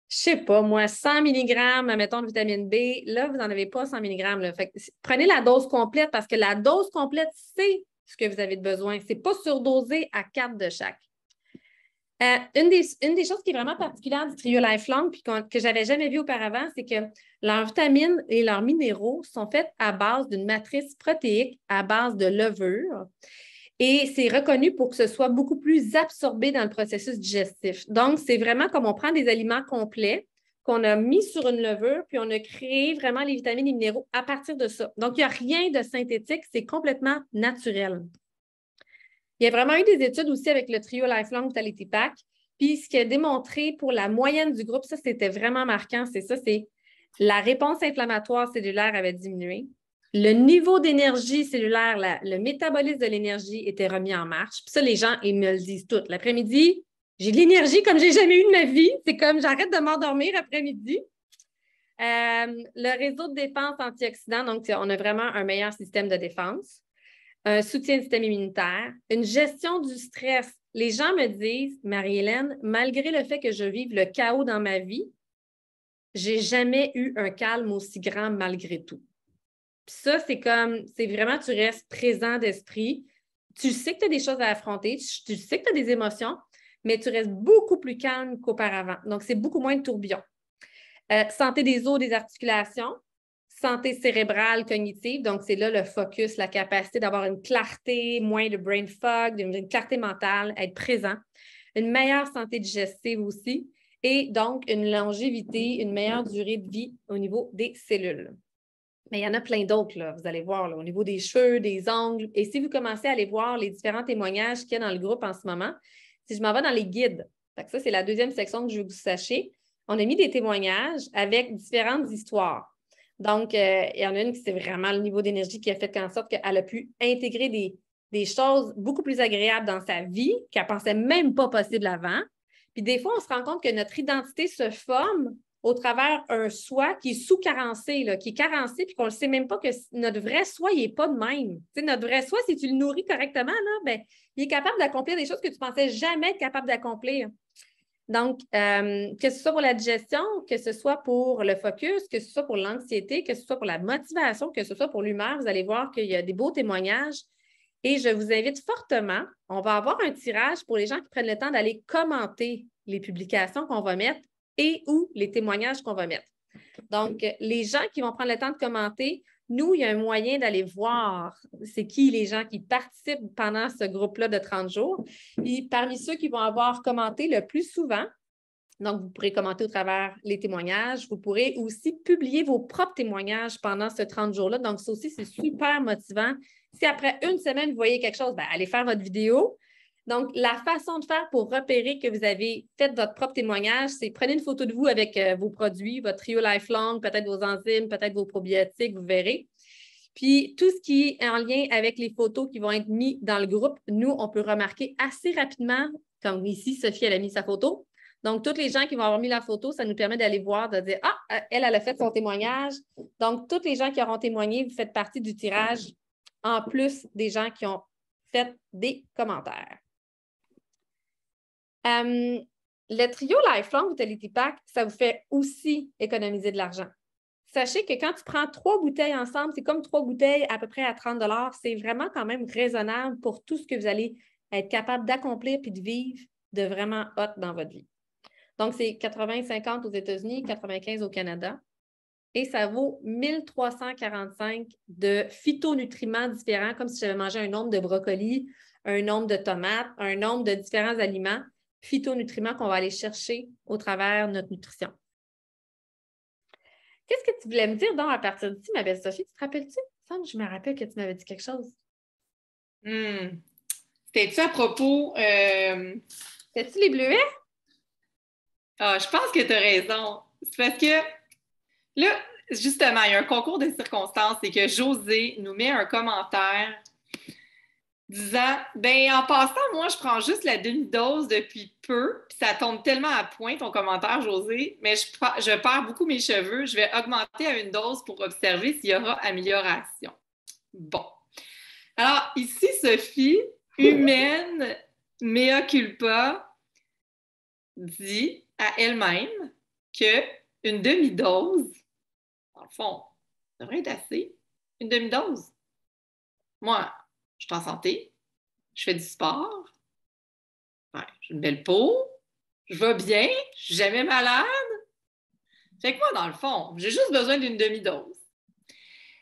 je sais pas, moi, 100 mg, mettons, de vitamine B. Là, vous n'en avez pas 100 mg. Là. Fait que, prenez la dose complète parce que la dose complète, c'est ce que vous avez besoin. Ce n'est pas surdosé à 4 de chaque. Une des choses qui est vraiment particulière du trio Lifelong puis que je n'avais jamais vu auparavant, c'est que leurs vitamines et leurs minéraux sont faits à base d'une matrice protéique à base de levure. Et c'est reconnu pour que ce soit beaucoup plus absorbé dans le processus digestif. Donc, c'est vraiment comme on prend des aliments complets qu'on a mis sur une levure, puis on a créé vraiment les vitamines et les minéraux à partir de ça. Donc, il n'y a rien de synthétique, c'est complètement naturel. Il y a vraiment eu des études aussi avec le trio Lifelong Vitality Pack. Puis, ce qui a démontré pour la moyenne du groupe, ça, c'était vraiment marquant, c'est la réponse inflammatoire cellulaire avait diminué. Le niveau d'énergie cellulaire, le métabolisme de l'énergie était remis en marche. Puis ça, les gens, ils me le disent tout. L'après-midi, j'ai de l'énergie comme je n'ai jamais eu de ma vie. C'est comme j'arrête de m'endormir après-midi. Le réseau de défense antioxydant, donc on a vraiment un meilleur système de défense. Un soutien du système immunitaire, une gestion du stress. Les gens me disent, Marie-Hélène, malgré le fait que je vive le chaos dans ma vie, j'ai jamais eu un calme aussi grand malgré tout. Puis ça, c'est vraiment, tu restes présent d'esprit. Tu sais que tu as des choses à affronter, tu sais que tu as des émotions, mais tu restes beaucoup plus calme qu'auparavant. Donc, c'est beaucoup moins de tourbillon. Santé des os, des articulations. Santé cérébrale, cognitive, donc c'est là le focus, la capacité d'avoir une clarté, moins de brain fog, une clarté mentale, être présent. Une meilleure santé digestive aussi et donc une longévité, une meilleure durée de vie au niveau des cellules. Mais il y en a plein d'autres, là, vous allez voir, là, au niveau des cheveux, des ongles. Et si vous commencez à aller voir les différents témoignages qu'il y a dans le groupe en ce moment, si je m'en vais dans les guides, ça c'est la deuxième section que je veux que vous sachiez, on a mis des témoignages avec différentes histoires. Donc, il y en a une qui c'est vraiment le niveau d'énergie qui a fait en sorte qu'elle a pu intégrer des choses beaucoup plus agréables dans sa vie qu'elle ne pensait même pas possible avant. Puis des fois, on se rend compte que notre identité se forme au travers un soi qui est sous-carencé, là, qui est carencé, puis qu'on ne sait même pas que notre vrai soi, il n'est pas de même. Tu sais, notre vrai soi, si tu le nourris correctement, là, ben, il est capable d'accomplir des choses que tu ne pensais jamais être capable d'accomplir. Donc, que ce soit pour la digestion, que ce soit pour le focus, que ce soit pour l'anxiété, que ce soit pour la motivation, que ce soit pour l'humeur, vous allez voir qu'il y a des beaux témoignages. Et je vous invite fortement, on va avoir un tirage pour les gens qui prennent le temps d'aller commenter les publications qu'on va mettre et ou les témoignages qu'on va mettre. Donc, les gens qui vont prendre le temps de commenter, nous, il y a un moyen d'aller voir c'est qui les gens qui participent pendant ce groupe-là de 30 jours. Et parmi ceux qui vont avoir commenté le plus souvent, donc vous pourrez commenter au travers les témoignages, vous pourrez aussi publier vos propres témoignages pendant ce 30 jours-là. Donc, ça aussi, c'est super motivant. Si après une semaine, vous voyez quelque chose, bien, allez faire votre vidéo. Donc, la façon de faire pour repérer que vous avez fait votre propre témoignage, c'est prenez une photo de vous avec vos produits, votre trio Lifelong, peut-être vos enzymes, peut-être vos probiotiques, vous verrez. Puis, tout ce qui est en lien avec les photos qui vont être mises dans le groupe, nous, on peut remarquer assez rapidement, comme ici, Sophie, elle a mis sa photo. Donc, tous les gens qui vont avoir mis la photo, ça nous permet d'aller voir, de dire « Ah, elle a fait son témoignage. » Donc, tous les gens qui auront témoigné, vous faites partie du tirage, en plus des gens qui ont fait des commentaires. Le trio Lifelong Vitality Pack, ça vous fait aussi économiser de l'argent. Sachez que quand tu prends 3 bouteilles ensemble, c'est comme 3 bouteilles à peu près à 30 $. C'est vraiment quand même raisonnable pour tout ce que vous allez être capable d'accomplir puis de vivre de vraiment hot dans votre vie. Donc, c'est 80-50 aux États-Unis, 95 au Canada. Et ça vaut 1345 de phytonutriments différents, comme si j'avais mangé un nombre de brocolis, un nombre de tomates, un nombre de différents aliments, phytonutriments qu'on va aller chercher au travers de notre nutrition. Qu'est-ce que tu voulais me dire donc à partir d'ici, ma belle Sophie? Tu te rappelles-tu? Il me semble que je me rappelle que tu m'avais dit quelque chose. C'était-tu à propos... C'était-tu les bleuets? Ah, je pense que tu as raison. C'est parce que là, justement, il y a un concours de circonstances et que José nous met un commentaire disant ben en passant, moi, je prends juste la demi-dose depuis peu, puis ça tombe tellement à point ton commentaire, José, mais je perds beaucoup mes cheveux. Je vais augmenter à une dose pour observer s'il y aura amélioration. Bon. Alors, ici, Sophie, humaine, mea culpa, dit à elle-même qu'une demi-dose, dans le fond, ça devrait être assez. Une demi-dose. Moi, je suis en santé, je fais du sport, ouais, j'ai une belle peau, je vais bien, je suis jamais malade. Fait que moi, dans le fond, j'ai juste besoin d'une demi-dose.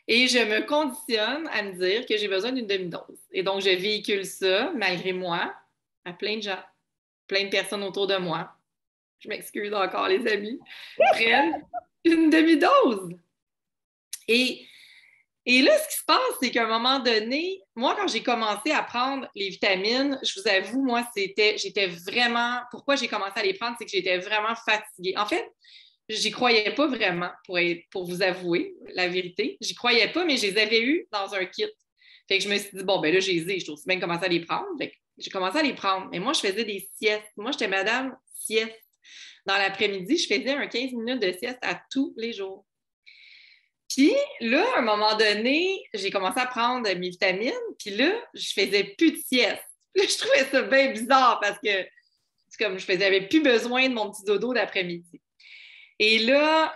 Et je me conditionne à me dire que j'ai besoin d'une demi-dose. Et donc, je véhicule ça, malgré moi, à plein de gens, plein de personnes autour de moi. Je m'excuse encore, les amis. Prennent une demi-dose. Et là, ce qui se passe, c'est qu'à un moment donné, moi, quand j'ai commencé à prendre les vitamines, je vous avoue, moi, j'étais vraiment... Pourquoi j'ai commencé à les prendre, c'est que j'étais vraiment fatiguée. En fait, j'y croyais pas vraiment, pour vous avouer la vérité. J'y croyais pas, mais je les avais eus dans un kit. Fait que je me suis dit, bon, ben là, je les ai, je dois aussi bien commencer à les prendre. Fait que j'ai commencé à les prendre. Mais moi, je faisais des siestes. Moi, j'étais madame sieste. Dans l'après-midi, je faisais un 15 minutes de sieste à tous les jours. Puis là, à un moment donné, j'ai commencé à prendre mes vitamines, puis là, je faisais plus de sieste. Là, je trouvais ça bien bizarre parce que c'est comme j'avais plus besoin de mon petit dodo d'après-midi. Et là,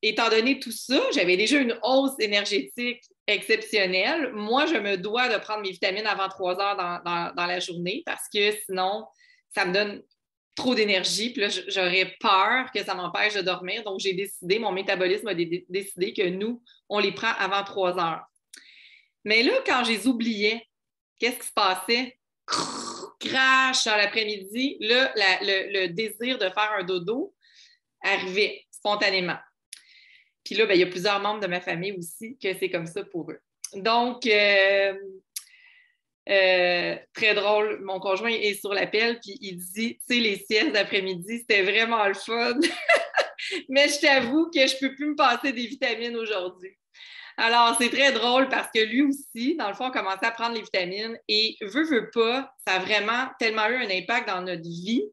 étant donné tout ça, j'avais déjà une hausse énergétique exceptionnelle. Moi, je me dois de prendre mes vitamines avant 3 heures dans la journée parce que sinon, ça me donne trop d'énergie. Puis là, j'aurais peur que ça m'empêche de dormir. Donc, j'ai décidé, mon métabolisme a décidé que nous, on les prend avant 3 heures. Mais là, quand je les oubliais, qu'est-ce qui se passait? Crash dans l'après-midi. Là, le désir de faire un dodo arrivait spontanément. Puis là, ben, il y a plusieurs membres de ma famille aussi que c'est comme ça pour eux. Donc, très drôle, mon conjoint est sur l'appel, puis il dit, tu sais, les siestes d'après-midi, c'était vraiment le fun. Mais je t'avoue que je ne peux plus me passer des vitamines aujourd'hui. Alors, c'est très drôle parce que lui aussi, dans le fond, a commencé à prendre les vitamines et veut pas, ça a vraiment tellement eu un impact dans notre vie.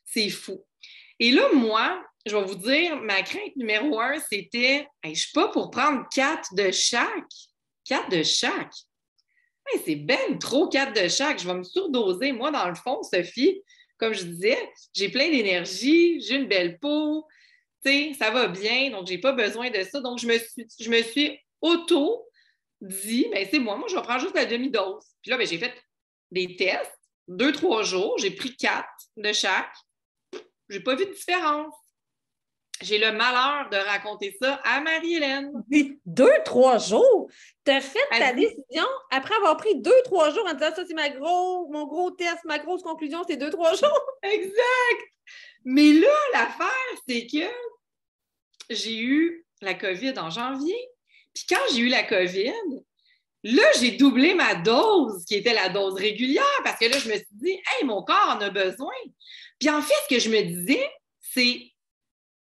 C'est fou. Et là, moi, je vais vous dire, ma crainte numéro 1, c'était hey, je ne suis pas pour prendre 4 de chaque. 4 de chaque. Hey, c'est ben trop 4 de chaque. Je vais me surdoser. Moi, dans le fond, Sophie, comme je disais, j'ai plein d'énergie, j'ai une belle peau, tu sais, ça va bien, donc j'ai pas besoin de ça. Donc, je me suis auto-dit, ben c'est moi, je vais prendre juste la demi-dose. Puis là, ben, j'ai fait des tests, 2, 3 jours, j'ai pris 4 de chaque. J'ai pas vu de différence. J'ai le malheur de raconter ça à Marie-Hélène. 2, 3 jours? T'as fait ta Elle dit, décision après avoir pris 2, 3 jours en disant ça, c'est mon gros test, ma grosse conclusion, c'est 2, 3 jours. exact! Mais là, l'affaire, c'est que j'ai eu la COVID en janvier. Puis quand j'ai eu la COVID, là, j'ai doublé ma dose, qui était la dose régulière, parce que là, je me suis dit, hey, mon corps en a besoin. Puis en fait, ce que je me disais, c'est,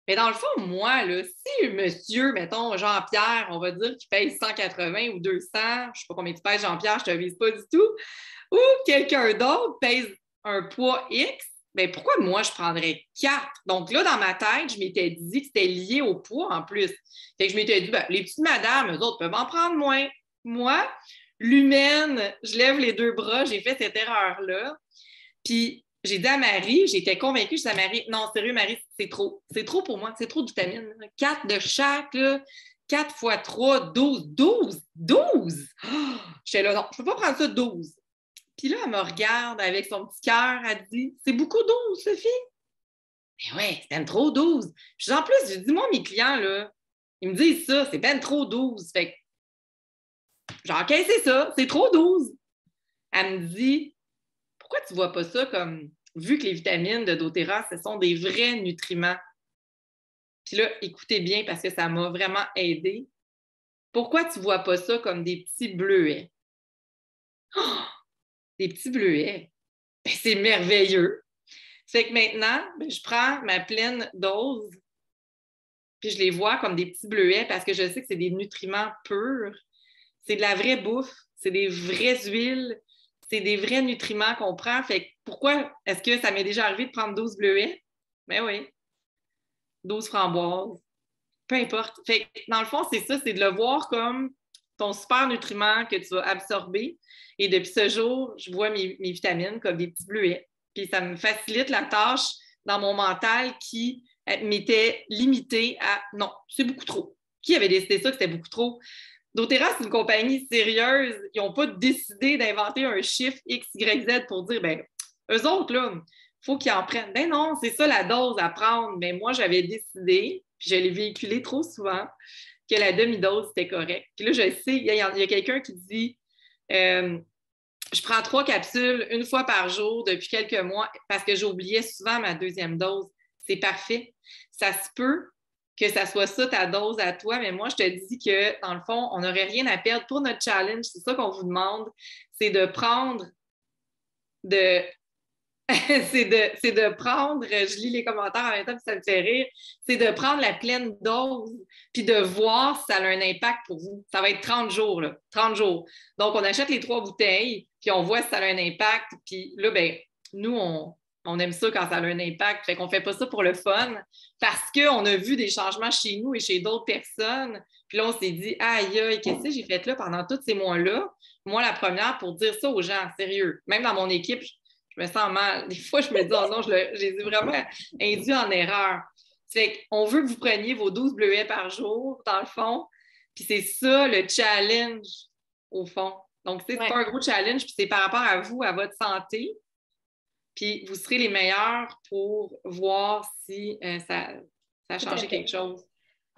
mais dans le fond, moi, là, si monsieur, mettons, Jean-Pierre, on va dire qu'il pèse 180 ou 200, je ne sais pas combien tu pèses, Jean-Pierre, je ne te vise pas du tout, ou quelqu'un d'autre pèse un poids X, bien, pourquoi moi, je prendrais 4? Donc là, dans ma tête, je m'étais dit que c'était lié au poids en plus. Fait que je m'étais dit, ben, les petites madames, eux autres peuvent en prendre moins. Moi, l'humaine, je lève les 2 bras, j'ai fait cette erreur-là. Puis j'ai dit à Marie, j'étais convaincue, je disais à Marie, non, sérieux, Marie, c'est trop. C'est trop pour moi, c'est trop de vitamines. 4 de chaque, là. 4 fois 3, 12. 12! 12! Oh, j'étais là, non, je ne peux pas prendre ça 12. Puis là, elle me regarde avec son petit cœur, elle dit, c'est beaucoup 12, Sophie? Mais ouais, c'est ben trop 12. Puis en plus, j'ai dit, moi, mes clients, là, ils me disent ça, c'est ben trop 12. Fait que j'ai encaissé ça, c'est trop 12. Elle me dit, pourquoi tu ne vois pas ça comme, vu que les vitamines de doTERRA, ce sont des vrais nutriments? Puis là, écoutez bien parce que ça m'a vraiment aidé. Pourquoi tu ne vois pas ça comme des petits bleuets? Oh, des petits bleuets. Ben, c'est merveilleux. Fait que maintenant, ben, je prends ma pleine dose, puis je les vois comme des petits bleuets parce que je sais que c'est des nutriments purs. C'est de la vraie bouffe, c'est des vraies huiles, c'est des vrais nutriments qu'on prend. Fait que pourquoi est-ce que ça m'est déjà arrivé de prendre 12 bleuets? Ben oui, 12 framboises, peu importe. Fait que dans le fond, c'est ça, c'est de le voir comme ton super nutriment que tu vas absorber. Et depuis ce jour, je vois mes vitamines comme des petits bleuets. Puis ça me facilite la tâche dans mon mental qui m'était limité à non, c'est beaucoup trop. Qui avait décidé ça que c'était beaucoup trop? doTERRA, c'est une compagnie sérieuse. Ils n'ont pas décidé d'inventer un chiffre X, Y, Z pour dire, ben, eux autres, là, il faut qu'ils en prennent. Ben non, c'est ça la dose à prendre. Mais moi, j'avais décidé, puis je l'ai véhiculé trop souvent, que la demi-dose, c'était correct. Puis là, je sais, il y a quelqu'un qui dit je prends 3 capsules 1 fois par jour depuis quelques mois parce que j'oubliais souvent ma 2e dose. C'est parfait. Ça se peut que ça soit ça ta dose à toi, mais moi, je te dis que, dans le fond, on n'aurait rien à perdre pour notre challenge. C'est ça qu'on vous demande, c'est de prendre de c'est de prendre, je lis les commentaires en même temps, puis ça me fait rire, c'est de prendre la pleine dose, puis de voir si ça a un impact pour vous. Ça va être 30 jours, là, 30 jours. Donc, on achète les 3 bouteilles, puis on voit si ça a un impact, puis là, ben, nous, on aime ça quand ça a un impact, fait qu'on fait pas ça pour le fun, parce qu'on a vu des changements chez nous et chez d'autres personnes, puis là, on s'est dit, aïe, aïe, qu'est-ce que j'ai fait là pendant tous ces mois-là? Moi, la première, pour dire ça aux gens, sérieux, même dans mon équipe, je me sens mal. Des fois, je me dis, oh non, je les ai vraiment induits en erreur. Fait qu'on veut que vous preniez vos 12 bleuets par jour, dans le fond. Puis c'est ça, le challenge, au fond. Donc, c'est pas un gros challenge, puis c'est par rapport à vous, à votre santé. Puis vous serez les meilleurs pour voir si ça a changé quelque chose.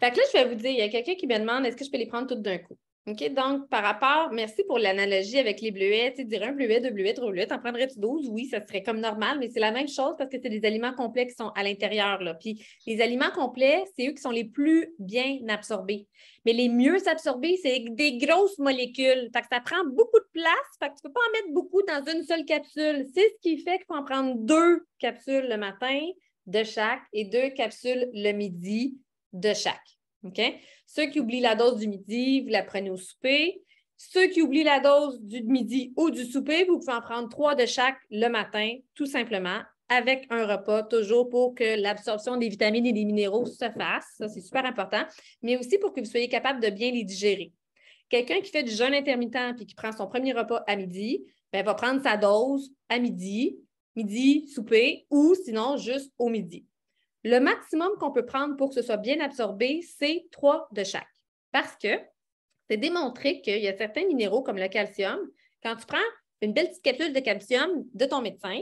Fait que là, je vais vous dire, il y a quelqu'un qui me demande, est-ce que je peux les prendre toutes d'un coup? OK? Donc, par rapport, merci pour l'analogie avec les bleuets. Tu dirais 1 bleuet, 2 bleuets, 3 bleuets, t'en prendrais-tu 12? Oui, ça serait comme normal, mais c'est la même chose parce que c'est des aliments complets qui sont à l'intérieur, là. Puis les aliments complets, c'est eux qui sont les plus bien absorbés. Mais les mieux absorbés, c'est des grosses molécules. Fait que ça prend beaucoup de place. Fait que tu ne peux pas en mettre beaucoup dans une seule capsule. C'est ce qui fait qu'il faut en prendre 2 capsules le matin, de chaque et 2 capsules le midi de chaque. OK? Ceux qui oublient la dose du midi, vous la prenez au souper. Ceux qui oublient la dose du midi ou du souper, vous pouvez en prendre 3 de chaque le matin, tout simplement, avec un repas, toujours pour que l'absorption des vitamines et des minéraux se fasse. Ça, c'est super important, mais aussi pour que vous soyez capable de bien les digérer. Quelqu'un qui fait du jeûne intermittent et qui prend son premier repas à midi, bien, va prendre sa dose à midi, souper, ou sinon juste au midi. Le maximum qu'on peut prendre pour que ce soit bien absorbé, c'est 3 de chaque. Parce que c'est démontré qu'il y a certains minéraux comme le calcium, quand tu prends une belle petite capsule de calcium de ton médecin,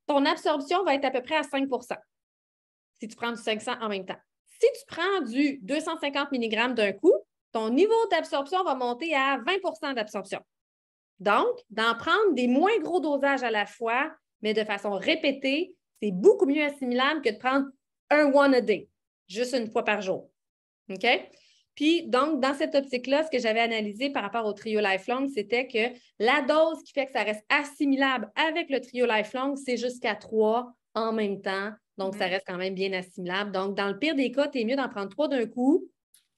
ton absorption va être à peu près à 5 si tu prends du 500 en même temps. Si tu prends du 250 mg d'un coup, ton niveau d'absorption va monter à 20 d'absorption. Donc, d'en prendre des moins gros dosages à la fois, mais de façon répétée, c'est beaucoup mieux assimilable que de prendre un one a day, juste une fois par jour. OK? Puis, donc, dans cette optique-là, ce que j'avais analysé par rapport au trio Lifelong, c'était que la dose qui fait que ça reste assimilable avec le trio Lifelong, c'est jusqu'à 3 en même temps. Donc, ça reste quand même bien assimilable. Donc, dans le pire des cas, tu es mieux d'en prendre 3 d'un coup,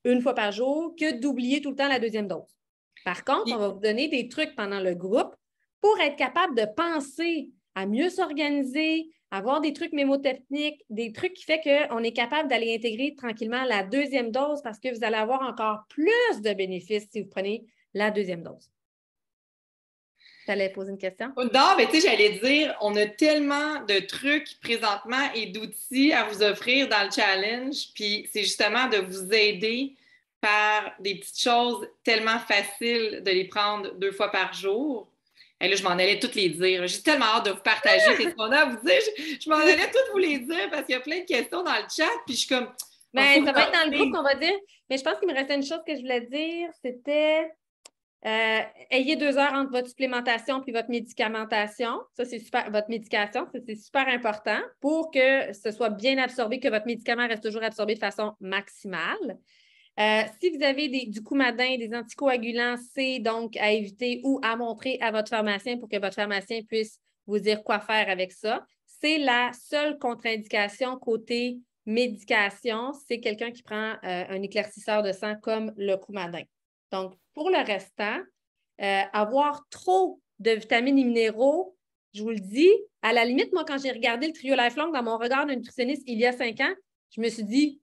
une fois par jour, que d'oublier tout le temps la deuxième dose. Par contre, on va vous donner des trucs pendant le groupe pour être capable de penser à mieux s'organiser, avoir des trucs mémotechniques, des trucs qui font qu'on est capable d'aller intégrer tranquillement la deuxième dose parce que vous allez avoir encore plus de bénéfices si vous prenez la deuxième dose. Tu allais poser une question? Non, mais tu sais, j'allais dire, on a tellement de trucs présentement et d'outils à vous offrir dans le challenge, puis c'est justement de vous aider par des petites choses tellement faciles de les prendre 2 fois par jour. Et là, je m'en allais toutes les dire. J'ai tellement hâte de vous partager ce qu'on a à vous dire. Je m'en allais toutes vous les dire parce qu'il y a plein de questions dans le chat, puis je suis comme... Bien, ça va être dans le groupe qu'on va dire. Mais je pense qu'il me restait une chose que je voulais dire, c'était... ayez 2 heures entre votre supplémentation puis votre médicamentation. Ça, c'est super. Votre médication, c'est super important pour que ce soit bien absorbé, que votre médicament reste toujours absorbé de façon maximale. Si vous avez du Coumadin, des anticoagulants, c'est donc à éviter ou à montrer à votre pharmacien pour que votre pharmacien puisse vous dire quoi faire avec ça. C'est la seule contre-indication côté médication, c'est quelqu'un qui prend un éclaircisseur de sang comme le Coumadin. Donc, pour le restant, avoir trop de vitamines et minéraux, je vous le dis, à la limite, moi, quand j'ai regardé le trio Lifelong dans mon regard de nutritionniste il y a 5 ans, je me suis dit,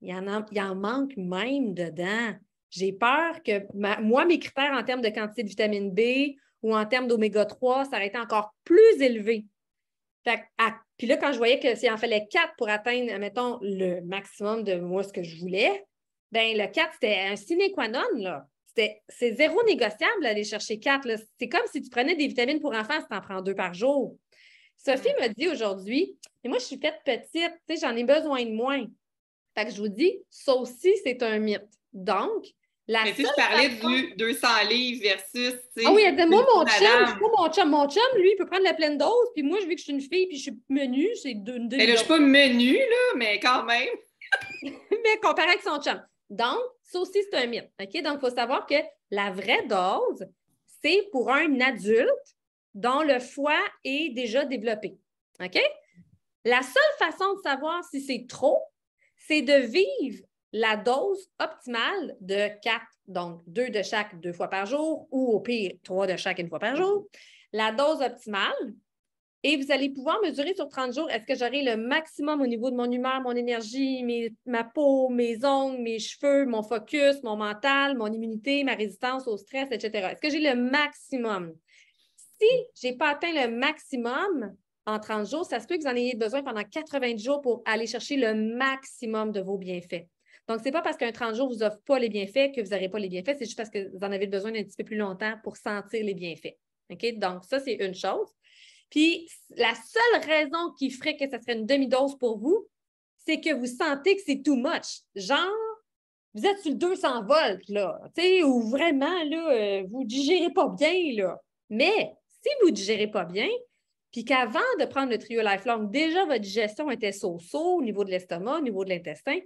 il en manque même dedans. J'ai peur que moi, mes critères en termes de quantité de vitamine B ou en termes d'oméga 3, ça aurait été encore plus élevé. Puis là, quand je voyais que s'il en fallait 4 pour atteindre, mettons, le maximum de moi, ce que je voulais, bien, le 4, c'était un sine qua non, là. C'est zéro négociable d'aller chercher 4. C'est comme si tu prenais des vitamines pour enfants si tu en prends 2 par jour. Sophie me dit aujourd'hui, et moi, je suis faite petite, tu sais, j'en ai besoin de moins. Fait que je vous dis, ça aussi, c'est un mythe. Donc, mais tu sais, je parlais du 200 livres versus, tu sais... Ah oui, elle dit, moi, mon chum, lui, il peut prendre la pleine dose, puis moi, je vu que je suis une fille, puis je suis menue, c'est une demi-dose. Mais là, je suis pas menue, là, mais quand même. Mais comparé avec son chum. Donc, ça aussi, c'est un mythe. OK? Donc, il faut savoir que la vraie dose, c'est pour un adulte dont le foie est déjà développé. OK? La seule façon de savoir si c'est trop, c'est de vivre la dose optimale de 4, donc 2 de chaque 2 fois par jour ou au pire 3 de chaque 1 fois par jour. La dose optimale, et vous allez pouvoir mesurer sur 30 jours, est-ce que j'aurai le maximum au niveau de mon humeur, mon énergie, ma peau, mes ongles, mes cheveux, mon focus, mon mental, mon immunité, ma résistance au stress, etc. Est-ce que j'ai le maximum? Si je n'ai pas atteint le maximum en 30 jours, ça se peut que vous en ayez besoin pendant 90 jours pour aller chercher le maximum de vos bienfaits. Donc, ce n'est pas parce qu'un 30 jours ne vous offre pas les bienfaits que vous n'aurez pas les bienfaits, c'est juste parce que vous en avez besoin d'un petit peu plus longtemps pour sentir les bienfaits. OK? Donc, ça, c'est une chose. Puis, la seule raison qui ferait que ça serait une demi-dose pour vous, c'est que vous sentez que c'est too much. Genre, vous êtes sur le 200 volts, là, tu sais, ou vraiment, là, vous ne digérez pas bien, là. Mais si vous ne digérez pas bien, puis qu'avant de prendre le trio Lifelong, déjà votre digestion était so-so au niveau de l'estomac, au niveau de l'intestin,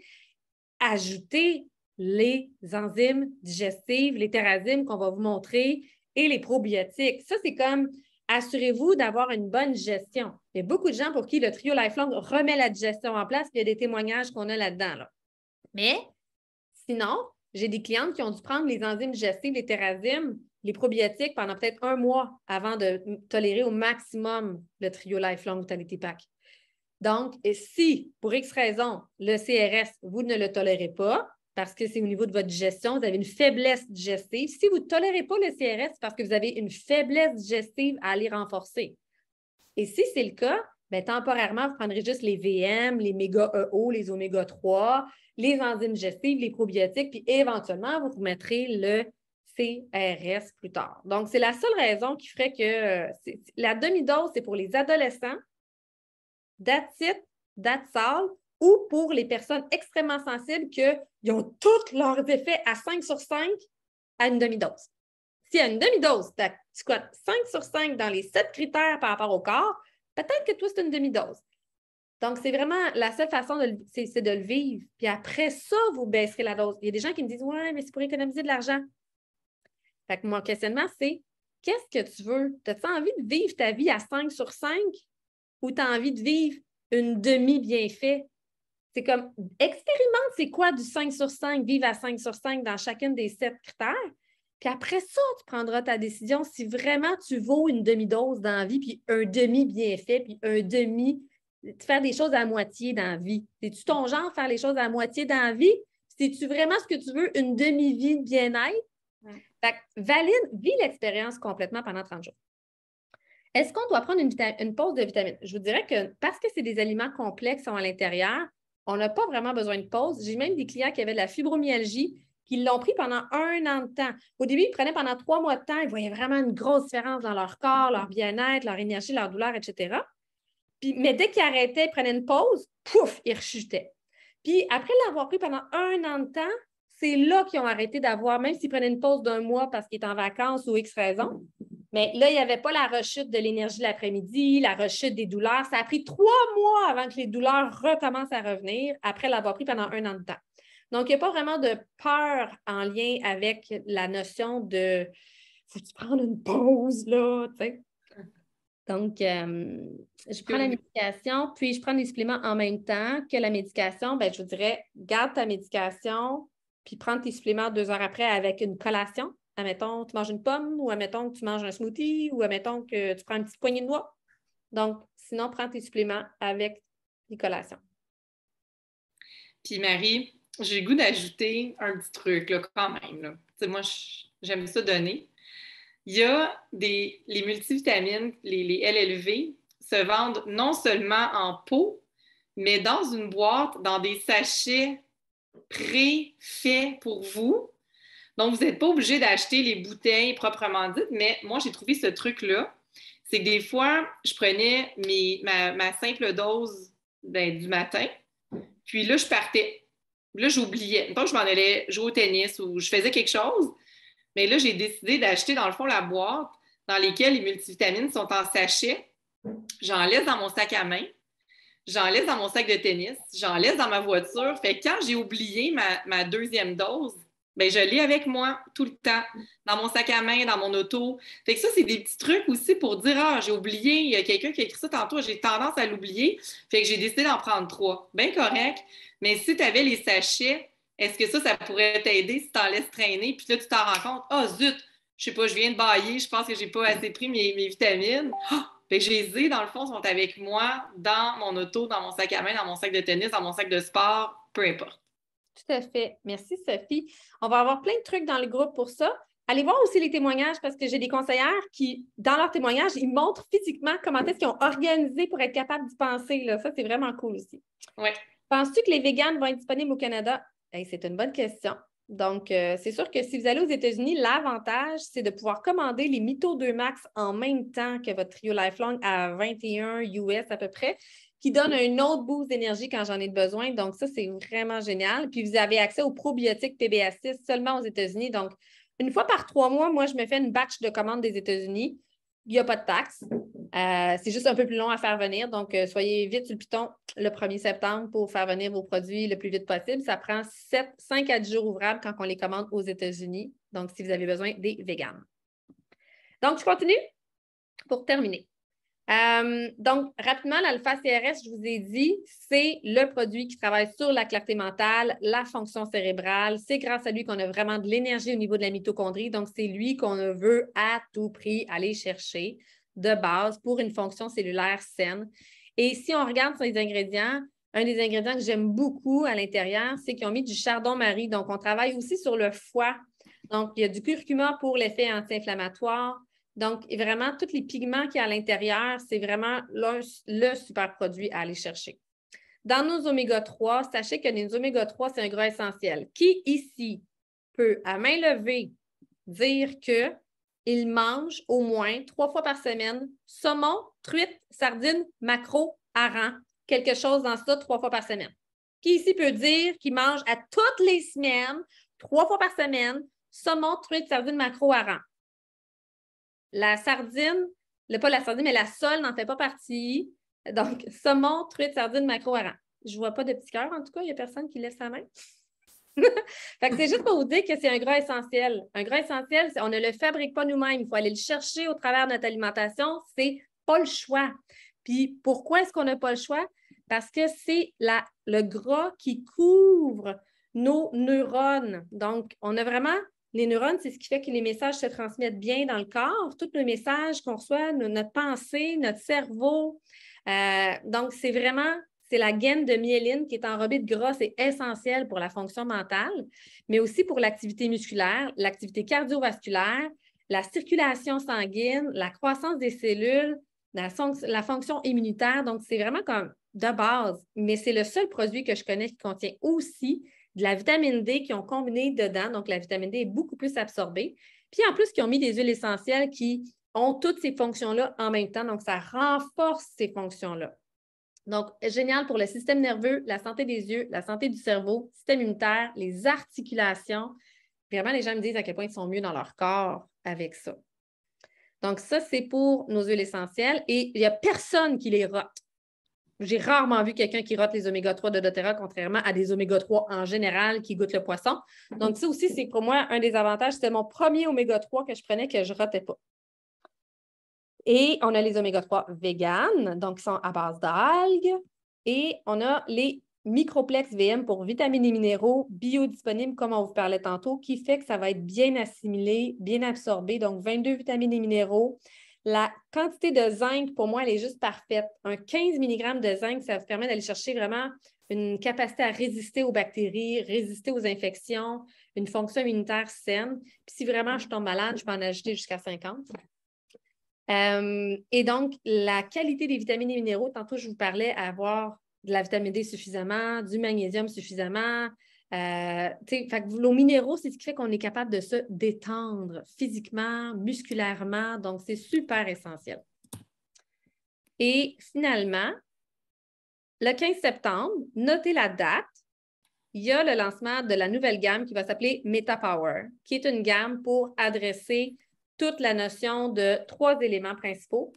ajoutez les enzymes digestives, les thérazymes qu'on va vous montrer et les probiotiques. Ça, c'est comme assurez-vous d'avoir une bonne gestion. Il y a beaucoup de gens pour qui le trio Lifelong remet la digestion en place, puis il y a des témoignages qu'on a là-dedans. Là. Mais sinon, j'ai des clientes qui ont dû prendre les enzymes digestives, les Terrazym, les probiotiques pendant peut-être 1 mois avant de tolérer au maximum le trio Lifelong Vitality Pack. Donc, si, pour X raison, le CRS, vous ne le tolérez pas, parce que c'est au niveau de votre digestion, vous avez une faiblesse digestive. Si vous ne tolérez pas le CRS, c'est parce que vous avez une faiblesse digestive à aller renforcer. Et si c'est le cas, bien, temporairement, vous prendrez juste les VM, les méga-EO, les oméga-3, les enzymes digestives, les probiotiques, puis éventuellement, vous remettrez le CRS plus tard. Donc, c'est la seule raison qui ferait que la demi-dose, c'est pour les adolescents, that's it, that's all, ou pour les personnes extrêmement sensibles qu'ils ont tous leurs effets à 5 sur 5 à une demi-dose. Si à une demi-dose, tu squattes 5 sur 5 dans les 7 critères par rapport au corps, peut-être que toi, c'est une demi-dose. Donc, c'est vraiment la seule façon, c'est de le vivre. Puis après ça, vous baisserez la dose. Il y a des gens qui me disent « Ouais, mais c'est pour économiser de l'argent. » Fait que mon questionnement, c'est qu'est-ce que tu veux? As-tu envie de vivre ta vie à 5 sur 5 ou tu as envie de vivre une demi-bienfait? C'est comme, expérimente c'est quoi du 5 sur 5, vivre à 5 sur 5 dans chacune des 7 critères. Puis après ça, tu prendras ta décision si vraiment tu vaux une demi-dose dans la vie, puis un demi-bienfait, puis faire des choses à moitié dans la vie. C'est-tu ton genre, faire les choses à moitié dans la vie? C'est-tu vraiment ce que tu veux, une demi-vie de bien-être? Fait que vis l'expérience complètement pendant 30 jours. Est-ce qu'on doit prendre une pause de vitamines? Je vous dirais que parce que c'est des aliments complexes qui sont à l'intérieur, on n'a pas vraiment besoin de pause. J'ai même des clients qui avaient de la fibromyalgie qui l'ont pris pendant 1 an de temps. Au début, ils prenaient pendant 3 mois de temps. Ils voyaient vraiment une grosse différence dans leur corps, leur bien-être, leur énergie, leur douleur, etc. Mais dès qu'ils arrêtaient, ils prenaient une pause, pouf, ils rechutaient. Puis après l'avoir pris pendant 1 an de temps, c'est là qu'ils ont arrêté d'avoir, même s'ils prenaient une pause d'1 mois parce qu'ils étaient en vacances ou X raison, mais là, il n'y avait pas la rechute de l'énergie l'après-midi, la rechute des douleurs. Ça a pris 3 mois avant que les douleurs recommencent à revenir après l'avoir pris pendant 1 an de temps. Donc, il n'y a pas vraiment de peur en lien avec la notion de « faut-tu prendre une pause, là? » tu sais. Donc, je prends la médication, puis je prends des suppléments en même temps que la médication. Bien, je vous dirais, garde ta médication, puis prends tes suppléments 2 heures après avec une collation. Admettons, tu manges une pomme, ou admettons que tu manges un smoothie, ou admettons que tu prends une petite poignée de noix. Donc, sinon, prends tes suppléments avec les collations. Puis Marie, j'ai le goût d'ajouter un petit truc, là, quand même. Là. Moi, j'aime ça donner. Il y a les multivitamines, les LLV, se vendent non seulement en pot, mais dans une boîte, dans des sachets pré-faits pour vous. Donc, vous n'êtes pas obligé d'acheter les bouteilles proprement dites, mais moi, j'ai trouvé ce truc-là. C'est que des fois, je prenais ma simple dose du matin, puis là, je partais. Là, j'oubliais. Donc, je m'en allais jouer au tennis ou je faisais quelque chose. Mais là, j'ai décidé d'acheter, dans le fond, la boîte dans laquelle les multivitamines sont en sachet. J'en laisse dans mon sac à main. J'en laisse dans mon sac de tennis. J'en laisse dans ma voiture. Fait que quand j'ai oublié ma 2e dose, bien, je l'ai avec moi tout le temps, dans mon sac à main, dans mon auto. Fait que ça, c'est des petits trucs aussi pour dire « Ah, j'ai oublié, il y a quelqu'un qui a écrit ça tantôt, j'ai tendance à l'oublier. » Fait que j'ai décidé d'en prendre 3. Bien correct. Mais si tu avais les sachets, est-ce que ça pourrait t'aider si tu en laisses traîner? Puis là, tu t'en rends compte. « Ah, zut! Je sais pas, je viens de bailler, je pense que j'ai pas assez pris mes vitamines. Oh! » Fait que les ai, dans le fond, sont avec moi dans mon auto, dans mon sac à main, dans mon sac de tennis, dans mon sac de sport, peu importe. Tout à fait. Merci, Sophie. On va avoir plein de trucs dans le groupe pour ça. Allez voir aussi les témoignages parce que j'ai des conseillères qui, dans leurs témoignages, ils montrent physiquement comment est-ce qu'ils ont organisé pour être capables d'y penser. Là. Ça, c'est vraiment cool aussi. Oui. Penses-tu que les véganes vont être disponibles au Canada? Hey, c'est une bonne question. Donc, c'est sûr que si vous allez aux États-Unis, l'avantage, c'est de pouvoir commander les Mito 2 Max en même temps que votre Trio Lifelong à 21 US à peu près, qui donne un autre boost d'énergie quand j'en ai besoin. Donc, ça, c'est vraiment génial. Puis, vous avez accès aux probiotiques PBA6 seulement aux États-Unis. Donc, une fois par 3 mois, moi, je me fais une batch de commandes des États-Unis. Il n'y a pas de taxe. C'est juste un peu plus long à faire venir. Donc, soyez vite sur le piton le 1er septembre pour faire venir vos produits le plus vite possible. Ça prend 5 à 10 jours ouvrables quand on les commande aux États-Unis. Donc, si vous avez besoin des véganes. Donc, je continue? Pour terminer. Donc, rapidement, l'alpha-CRS, je vous ai dit, c'est le produit qui travaille sur la clarté mentale, la fonction cérébrale. C'est grâce à lui qu'on a vraiment de l'énergie au niveau de la mitochondrie. Donc, c'est lui qu'on veut à tout prix aller chercher de base pour une fonction cellulaire saine. Et si on regarde sur les ingrédients, un des ingrédients que j'aime beaucoup à l'intérieur, c'est qu'ils ont mis du chardon-marie. Donc, on travaille aussi sur le foie. Donc, il y a du curcuma pour l'effet anti-inflammatoire. Donc, vraiment, tous les pigments qu'il y a à l'intérieur, c'est vraiment le super produit à aller chercher. Dans nos oméga-3, sachez que les oméga-3, c'est un gras essentiel. Qui ici peut, à main levée, dire qu'il mange au moins 3 fois par semaine saumon, truite, sardine, maquereau, hareng, quelque chose dans ça 3 fois par semaine? Qui ici peut dire qu'il mange à toutes les semaines, 3 fois par semaine, saumon, truite, sardine, maquereau, hareng? La sardine, pas la sardine, mais la sole n'en fait pas partie. Donc, saumon, truite, sardine, maquereau, hareng. Je ne vois pas de petit cœur, en tout cas, il n'y a personne qui lève sa main. Fait que c'est juste pour vous dire que c'est un gras essentiel. Un gras essentiel, on ne le fabrique pas nous-mêmes. Il faut aller le chercher au travers de notre alimentation. C'est pas le choix. Puis, pourquoi est-ce qu'on n'a pas le choix? Parce que c'est le gras qui couvre nos neurones. Donc, on a vraiment... Les neurones, c'est ce qui fait que les messages se transmettent bien dans le corps. Tous nos messages qu'on reçoit, notre pensée, notre cerveau. Donc, c'est la gaine de myéline qui est enrobée de gras. C'est essentiel pour la fonction mentale, mais aussi pour l'activité musculaire, l'activité cardiovasculaire, la circulation sanguine, la croissance des cellules, la fonction immunitaire. Donc, c'est vraiment comme de base, mais c'est le seul produit que je connais qui contient aussi de la vitamine D qui ont combiné dedans. Donc, la vitamine D est beaucoup plus absorbée. Puis, en plus, qui ont mis des huiles essentielles qui ont toutes ces fonctions-là en même temps. Donc, ça renforce ces fonctions-là. Donc, génial pour le système nerveux, la santé des yeux, la santé du cerveau, système immunitaire, les articulations. Vraiment, les gens me disent à quel point ils sont mieux dans leur corps avec ça. Donc, ça, c'est pour nos huiles essentielles. Et il n'y a personne qui les rote. J'ai rarement vu quelqu'un qui rote les oméga-3 de doTERRA, contrairement à des oméga-3 en général qui goûtent le poisson. Donc, ça aussi, c'est pour moi un des avantages. C'était mon premier oméga-3 que je prenais que je ne rotais pas. Et on a les oméga-3 véganes, donc qui sont à base d'algues. Et on a les microplex VM pour vitamines et minéraux biodisponibles, comme on vous parlait tantôt, qui fait que ça va être bien assimilé, bien absorbé. Donc, 22 vitamines et minéraux. La quantité de zinc, pour moi, elle est juste parfaite. Un 15 mg de zinc, ça vous permet d'aller chercher vraiment une capacité à résister aux bactéries, résister aux infections, une fonction immunitaire saine. Puis si vraiment je tombe malade, je peux en ajouter jusqu'à 50. Et donc, la qualité des vitamines et minéraux, tantôt, je vous parlais à avoir de la vitamine D suffisamment, du magnésium suffisamment. Fait que nos minéraux, c'est ce qui fait qu'on est capable de se détendre physiquement, musculairement. Donc, c'est super essentiel. Et finalement, le 15 septembre, notez la date, il y a le lancement de la nouvelle gamme qui va s'appeler MetaPower, qui est une gamme pour adresser toute la notion de 3 éléments principaux.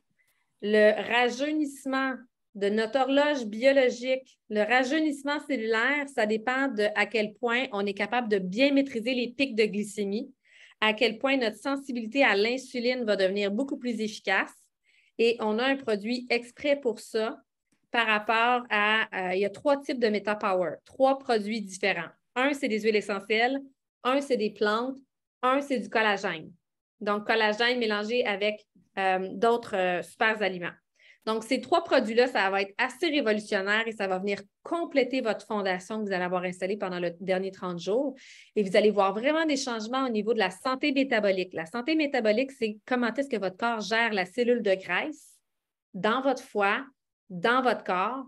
Le rajeunissement de notre horloge biologique, le rajeunissement cellulaire, ça dépend de à quel point on est capable de bien maîtriser les pics de glycémie, à quel point notre sensibilité à l'insuline va devenir beaucoup plus efficace. Et on a un produit exprès pour ça par rapport à... il y a 3 types de MetaPower, 3 produits différents. Un, c'est des huiles essentielles. Un, c'est des plantes. Un, c'est du collagène. Donc, collagène mélangé avec d'autres super aliments. Donc, ces 3 produits-là, ça va être assez révolutionnaire et ça va venir compléter votre fondation que vous allez avoir installée pendant le dernier 30 jours. Et vous allez voir vraiment des changements au niveau de la santé métabolique. La santé métabolique, c'est comment est-ce que votre corps gère la cellule de graisse dans votre foie, dans votre corps,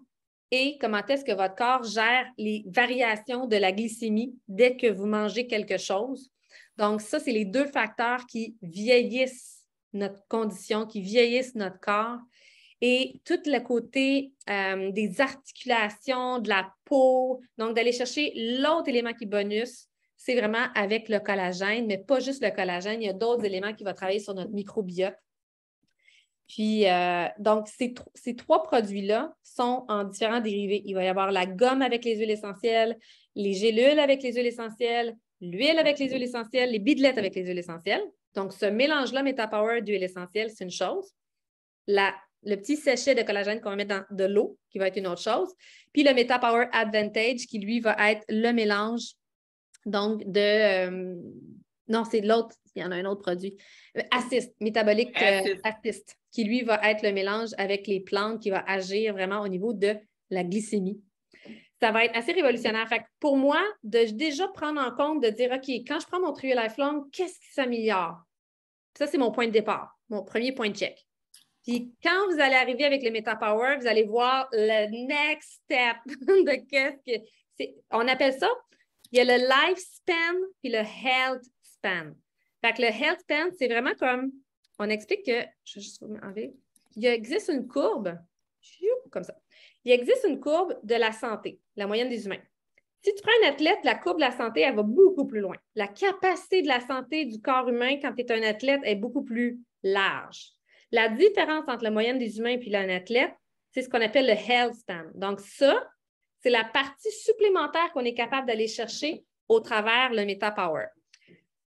et comment est-ce que votre corps gère les variations de la glycémie dès que vous mangez quelque chose. Donc, ça, c'est les 2 facteurs qui vieillissent notre condition, qui vieillissent notre corps. Et tout le côté des articulations, de la peau, donc d'aller chercher l'autre élément qui est bonus, c'est vraiment avec le collagène, mais pas juste le collagène, il y a d'autres éléments qui vont travailler sur notre microbiote. Puis, donc, ces 3 produits-là sont en différents dérivés. Il va y avoir la gomme avec les huiles essentielles, les gélules avec les huiles essentielles, l'huile avec les huiles essentielles, les bidelettes avec les huiles essentielles. Donc, ce mélange-là, MetaPower d'huile essentielle, c'est une chose. le petit sachet de collagène qu'on va mettre dans de l'eau, qui va être une autre chose. Puis le MetaPower Advantage, qui lui va être le mélange donc non, c'est l'autre, il y en a un autre produit. Assist, Metabolic Assist, qui lui va être le mélange avec les plantes qui va agir vraiment au niveau de la glycémie. Ça va être assez révolutionnaire. Fait que pour moi, de déjà prendre en compte, de dire, OK, quand je prends mon Trio Lifelong, qu'est-ce qui s'améliore? Ça, c'est mon point de départ, mon premier point de check. Puis quand vous allez arriver avec le MetaPower, vous allez voir le next step de qu'est-ce que c'est. On appelle ça, il y a le lifespan puis le health span. Fait que le health span, c'est vraiment comme, on explique que, je vais juste vous enlever, il existe une courbe, comme ça. Il existe une courbe de la santé, la moyenne des humains. Si tu prends un athlète, la courbe de la santé, elle va beaucoup plus loin. La capacité de la santé du corps humain quand tu es un athlète est beaucoup plus large. La différence entre la moyenne des humains et un athlète, c'est ce qu'on appelle le health span. Donc ça, c'est la partie supplémentaire qu'on est capable d'aller chercher au travers le MetaPower.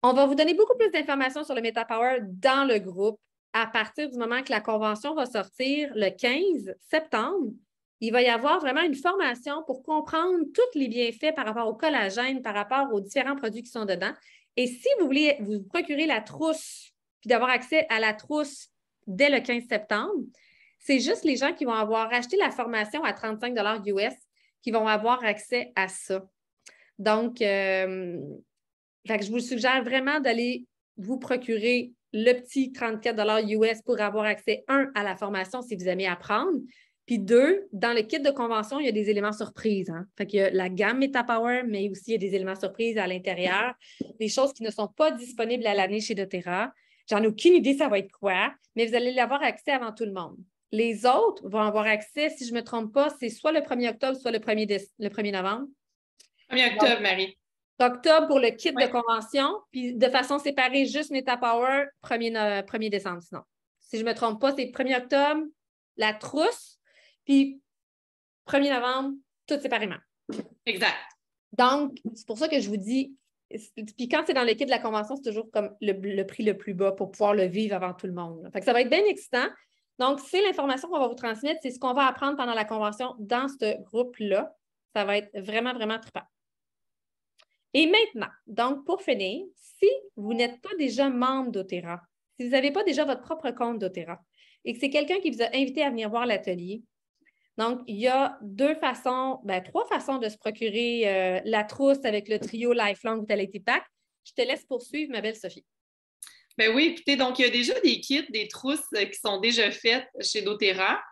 On va vous donner beaucoup plus d'informations sur le MetaPower dans le groupe à partir du moment que la convention va sortir le 15 septembre. Il va y avoir vraiment une formation pour comprendre tous les bienfaits par rapport au collagène, par rapport aux différents produits qui sont dedans. Et si vous voulez vous procurer la trousse, puis d'avoir accès à la trousse dès le 15 septembre, c'est juste les gens qui vont avoir acheté la formation à 35 US qui vont avoir accès à ça. Donc, fait que je vous suggère vraiment d'aller vous procurer le petit 34 US pour avoir accès, un, à la formation si vous aimez apprendre, puis deux, dans le kit de convention, il y a des éléments surprises. Hein? Fait qu'il y a la gamme MetaPower, mais aussi il y a des éléments surprises à l'intérieur, des choses qui ne sont pas disponibles à l'année chez doTERRA. J'en ai aucune idée ça va être quoi, mais vous allez avoir accès avant tout le monde. Les autres vont avoir accès, si je ne me trompe pas, c'est soit le 1er octobre, soit le 1er novembre. 1er octobre, Marie. Octobre pour le kit de convention, puis de façon séparée, juste MetaPower, 1er décembre, sinon. Si je ne me trompe pas, c'est 1er octobre, la trousse, puis 1er novembre, tout séparément. Exact. Donc, c'est pour ça que je vous dis, puis quand c'est dans le kit de la convention, c'est toujours comme le prix le plus bas pour pouvoir le vivre avant tout le monde. Fait que ça va être bien excitant. Donc, c'est l'information qu'on va vous transmettre, c'est ce qu'on va apprendre pendant la convention dans ce groupe-là. Ça va être vraiment, vraiment trippant. Et maintenant, donc pour finir, si vous n'êtes pas déjà membre doTERRA, si vous n'avez pas déjà votre propre compte doTERRA et que c'est quelqu'un qui vous a invité à venir voir l'atelier, donc il y a trois façons de se procurer la trousse avec le trio Lifelong Vitality Pack. Je te laisse poursuivre, ma belle Sophie. Ben oui, écoutez, donc il y a déjà des kits, des trousses qui sont déjà faites chez doTERRA.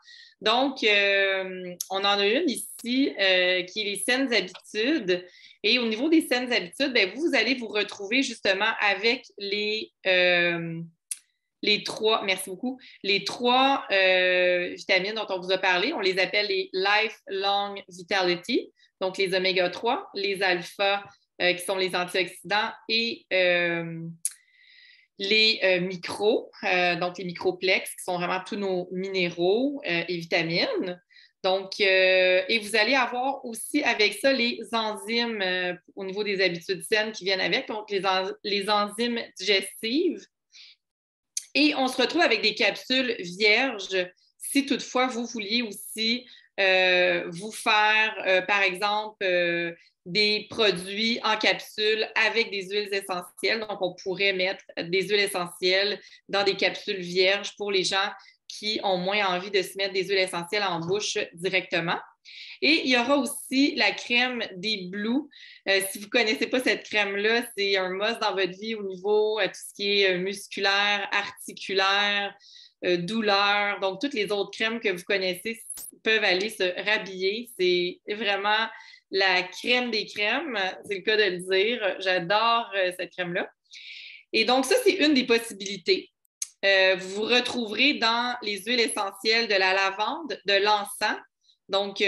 Donc, on en a une ici qui est les saines habitudes. Et au niveau des saines habitudes, bien, vous allez vous retrouver justement avec les trois, merci beaucoup, les trois vitamines dont on vous a parlé. On les appelle les Lifelong Vitality, donc les oméga 3, les alpha qui sont les antioxydants et les micros, donc les microplex qui sont vraiment tous nos minéraux et vitamines. Donc, et vous allez avoir aussi avec ça les enzymes au niveau des habitudes saines qui viennent avec, donc les enzymes digestives. Et on se retrouve avec des capsules vierges si toutefois vous vouliez aussi vous faire, par exemple, des produits en capsule avec des huiles essentielles. Donc, on pourrait mettre des huiles essentielles dans des capsules vierges pour les gens qui ont moins envie de se mettre des huiles essentielles en bouche directement. Et il y aura aussi la crème des Blue. Si vous ne connaissez pas cette crème-là, c'est un must dans votre vie au niveau tout ce qui est musculaire, articulaire, douleur. Donc, toutes les autres crèmes que vous connaissez peuvent aller se rhabiller. C'est vraiment la crème des crèmes, c'est le cas de le dire. J'adore cette crème-là. Et donc, ça, c'est une des possibilités. Vous vous retrouverez dans les huiles essentielles de la lavande, de l'encens. Donc,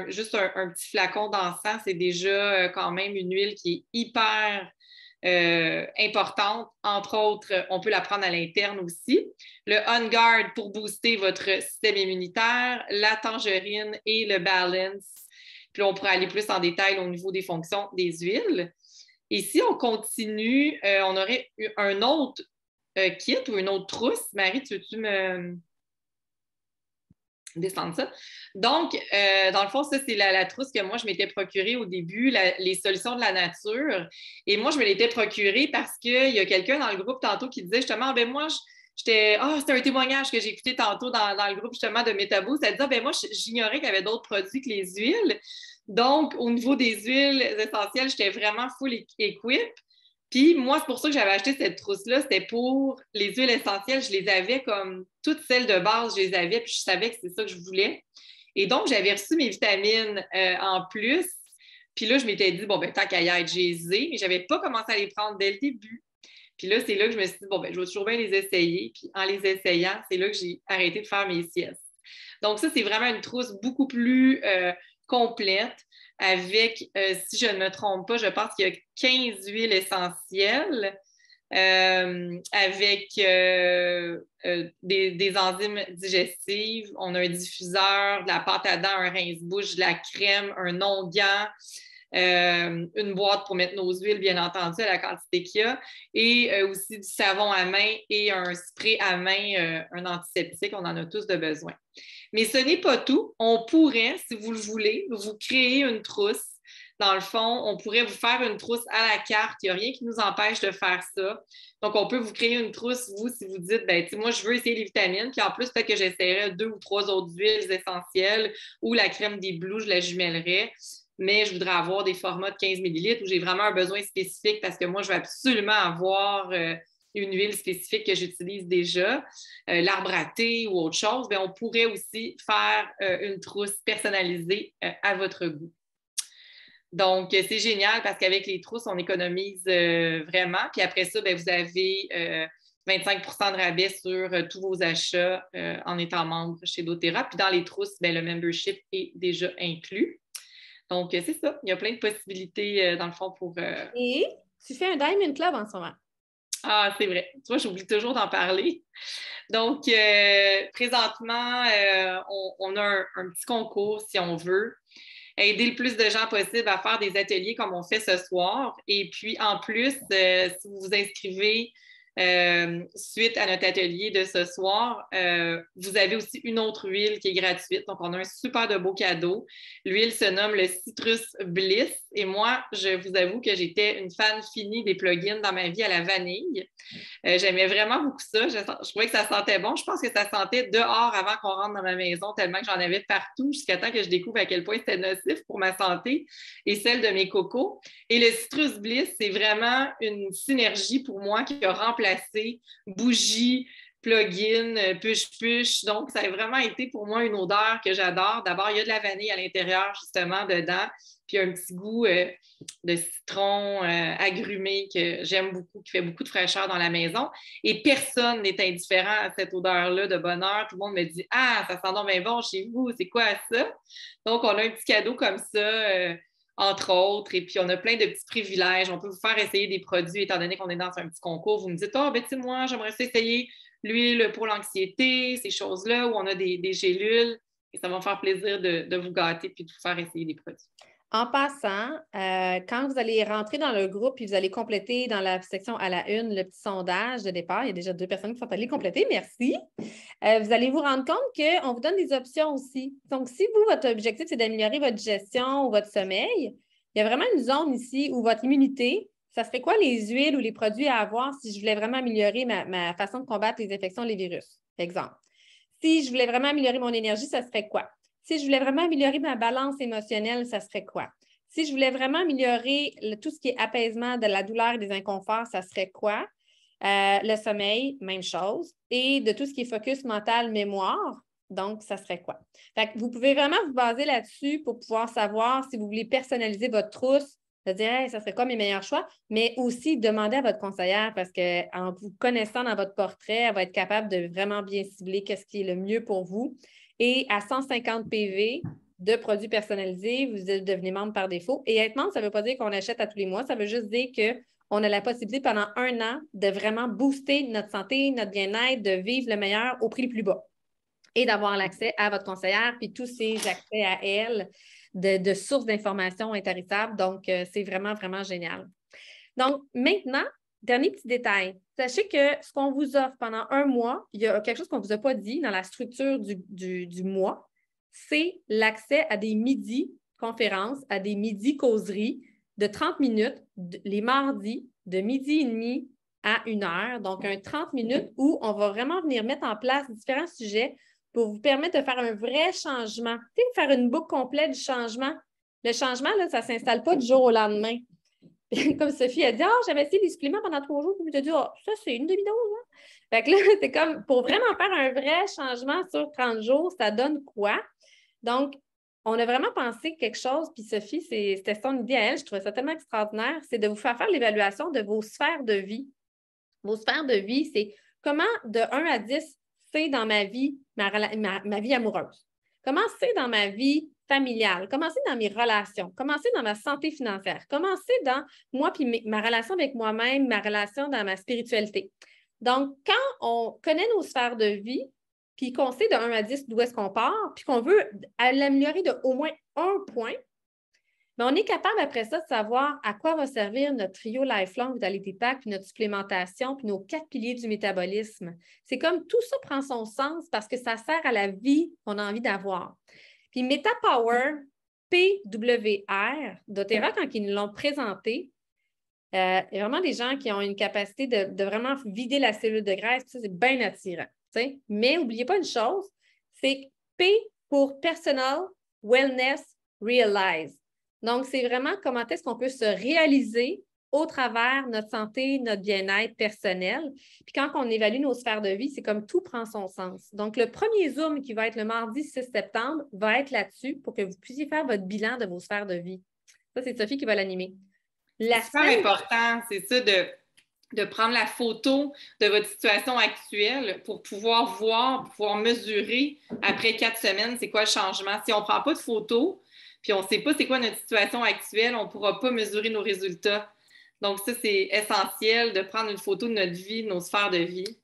juste un petit flacon d'encens, c'est déjà quand même une huile qui est hyper importante. Entre autres, on peut la prendre à l'interne aussi. Le On Guard pour booster votre système immunitaire, la tangerine et le Balance. Puis là, on pourra aller plus en détail au niveau des fonctions des huiles. Et si on continue, on aurait un autre kit ou une autre trousse. Marie, tu veux-tu me... descendre ça. Donc, dans le fond, ça, c'est la trousse que moi, je m'étais procurée au début, les solutions de la nature. Et moi, je me l'étais procurée parce qu'il y a quelqu'un dans le groupe tantôt qui disait justement, ben moi, c'était un témoignage que j'ai écouté tantôt dans le groupe justement de Métabo. Ça disait, ben moi, j'ignorais qu'il y avait d'autres produits que les huiles. Donc, au niveau des huiles essentielles, j'étais vraiment full equip. Puis moi, c'est pour ça que j'avais acheté cette trousse-là. C'était pour les huiles essentielles. Je les avais comme toutes celles de base, je les avais, puis je savais que c'est ça que je voulais. Et donc, j'avais reçu mes vitamines en plus. Puis là, je m'étais dit, bon, ben tant qu'à y être, j'ai mais je n'avais pas commencé à les prendre dès le début. Puis là, c'est là que je me suis dit, bon, ben je vais toujours bien les essayer. Puis en les essayant, c'est là que j'ai arrêté de faire mes siestes. Donc, ça, c'est vraiment une trousse beaucoup plus complète avec, si je ne me trompe pas, je pense qu'il y a 15 huiles essentielles avec des enzymes digestives. On a un diffuseur, de la pâte à dents, un rince-bouche, de la crème, un onguent, une boîte pour mettre nos huiles, bien entendu, à la quantité qu'il y a, et aussi du savon à main et un spray à main, un antiseptique. On en a tous de besoin. Mais ce n'est pas tout. On pourrait, si vous le voulez, vous créer une trousse. Dans le fond, on pourrait vous faire une trousse à la carte. Il n'y a rien qui nous empêche de faire ça. Donc, on peut vous créer une trousse, vous, si vous dites, ben, moi, je veux essayer les vitamines. Puis en plus, peut-être que j'essaierai 2 ou 3 autres huiles essentielles ou la crème des Blues, je la jumellerais. Mais je voudrais avoir des formats de 15 millilitres où j'ai vraiment un besoin spécifique parce que moi, je veux absolument avoir une huile spécifique que j'utilise déjà, l'arbre à thé ou autre chose. Bien, on pourrait aussi faire une trousse personnalisée à votre goût. Donc, c'est génial parce qu'avec les trousses, on économise vraiment. Puis après ça, bien, vous avez 25 de rabais sur tous vos achats en étant membre chez doTERRA. Puis dans les trousses, bien, le membership est déjà inclus. Donc, c'est ça. Il y a plein de possibilités, dans le fond, pour... Et tu fais un Diamond Club en ce moment. Ah, c'est vrai. Tu vois, j'oublie toujours d'en parler. Donc, présentement, on a un petit concours, si on veut, aider le plus de gens possible à faire des ateliers comme on fait ce soir. Et puis, en plus, si vous vous inscrivez suite à notre atelier de ce soir, vous avez aussi une autre huile qui est gratuite. Donc, on a un super de beau cadeau. L'huile se nomme le Citrus Bliss. Et moi, je vous avoue que j'étais une fan finie des plugins dans ma vie à la vanille. J'aimais vraiment beaucoup ça. Je trouvais que ça sentait bon. Je pense que ça sentait dehors avant qu'on rentre dans ma maison, tellement que j'en avais partout, jusqu'à temps que je découvre à quel point c'était nocif pour ma santé et celle de mes cocos. Et le Citrus Bliss, c'est vraiment une synergie pour moi qui a remplacé bougie, plugin, push-push. Donc, ça a vraiment été pour moi une odeur que j'adore. D'abord, il y a de la vanille à l'intérieur, justement, dedans. Puis un petit goût de citron agrumé que j'aime beaucoup, qui fait beaucoup de fraîcheur dans la maison. Et personne n'est indifférent à cette odeur-là de bonheur. Tout le monde me dit « Ah, ça sent donc bien bon chez vous, c'est quoi ça? » Donc, on a un petit cadeau comme ça, entre autres. Et puis, on a plein de petits privilèges. On peut vous faire essayer des produits, étant donné qu'on est dans un petit concours. Vous me dites « Ah, ben tu sais, moi, j'aimerais essayer l'huile pour l'anxiété, ces choses-là, où on a des gélules. » Et ça va me faire plaisir de vous gâter puis de vous faire essayer des produits. En passant, quand vous allez rentrer dans le groupe et vous allez compléter dans la section à la une le petit sondage de départ, il y a déjà 2 personnes qui sont allées compléter, merci. Vous allez vous rendre compte qu'on vous donne des options aussi. Donc, si vous, votre objectif, c'est d'améliorer votre digestion ou votre sommeil, il y a vraiment une zone ici où votre immunité, ça serait quoi les huiles ou les produits à avoir si je voulais vraiment améliorer ma façon de combattre les infections et les virus, exemple. Si je voulais vraiment améliorer mon énergie, ça serait quoi? Si je voulais vraiment améliorer ma balance émotionnelle, ça serait quoi? Si je voulais vraiment améliorer tout ce qui est apaisement de la douleur et des inconforts, ça serait quoi? Le sommeil, même chose. Et de tout ce qui est focus mental, mémoire, donc, ça serait quoi? Fait que vous pouvez vraiment vous baser là-dessus pour pouvoir savoir si vous voulez personnaliser votre trousse, de dire, hey, ça serait quoi mes meilleurs choix, mais aussi demander à votre conseillère parce qu'en vous connaissant dans votre portrait, elle va être capable de vraiment bien cibler qu'est-ce qui est le mieux pour vous. Et à 150 PV de produits personnalisés, vous devenez membre par défaut. Et être membre, ça ne veut pas dire qu'on achète à tous les mois, ça veut juste dire qu'on a la possibilité pendant 1 an de vraiment booster notre santé, notre bien-être, de vivre le meilleur au prix le plus bas et d'avoir l'accès à votre conseillère puis tous ces accès à elle de sources d'informations intarissables. Donc, c'est vraiment, vraiment génial. Donc, maintenant, dernier petit détail. Sachez que ce qu'on vous offre pendant un mois, il y a quelque chose qu'on ne vous a pas dit dans la structure du mois, c'est l'accès à des midis conférences, à des midis causeries de 30 minutes les mardis de midi et demi à 1 heure. Donc, un 30 minutes où on va vraiment venir mettre en place différents sujets pour vous permettre de faire un vrai changement. Tu sais, faire une boucle complète du changement. Le changement, là, ça ne s'installe pas du jour au lendemain. Comme Sophie a dit, j'avais essayé des suppléments pendant 3 jours, puis tu as dit, ça, c'est une demi-dose. Hein? Fait que là, c'est comme, pour vraiment faire un vrai changement sur 30 jours, ça donne quoi? Donc, on a vraiment pensé quelque chose, puis Sophie, c'était son idée à elle, je trouvais ça tellement extraordinaire, c'est de vous faire l'évaluation de vos sphères de vie. Vos sphères de vie, c'est comment de 1 à 10, c'est dans ma vie, ma vie amoureuse. Comment c'est dans ma vie familiale? Comment c'est dans mes relations? Comment c'est dans ma santé financière? Comment c'est dans moi puis ma relation avec moi-même, ma relation dans ma spiritualité? Donc, quand on connaît nos sphères de vie, puis qu'on sait de 1 à 10 d'où est-ce qu'on part, puis qu'on veut l'améliorer de au moins 1 point, mais on est capable après ça de savoir à quoi va servir notre trio Lifelong Vitality Pack, puis notre supplémentation, puis nos 4 piliers du métabolisme. C'est comme tout ça prend son sens parce que ça sert à la vie qu'on a envie d'avoir. Puis MetaPower, PWR, doTERRA, quand ils nous l'ont présenté, il y a vraiment des gens qui ont une capacité de vraiment vider la cellule de graisse, puis ça, c'est bien attirant. T'sais? Mais n'oubliez pas une chose, c'est P pour Personal Wellness Realize. Donc, c'est vraiment comment est-ce qu'on peut se réaliser au travers notre santé, notre bien-être personnel. Puis quand on évalue nos sphères de vie, c'est comme tout prend son sens. Donc, le premier Zoom qui va être le mardi 6 septembre va être là-dessus pour que vous puissiez faire votre bilan de vos sphères de vie. Ça, c'est Sophie qui va l'animer. C'est super important, c'est ça, de prendre la photo de votre situation actuelle pour pouvoir voir, pour pouvoir mesurer après 4 semaines, c'est quoi le changement. Si on ne prend pas de photo, puis on ne sait pas c'est quoi notre situation actuelle, on ne pourra pas mesurer nos résultats. Donc ça, c'est essentiel de prendre une photo de notre vie, de nos sphères de vie.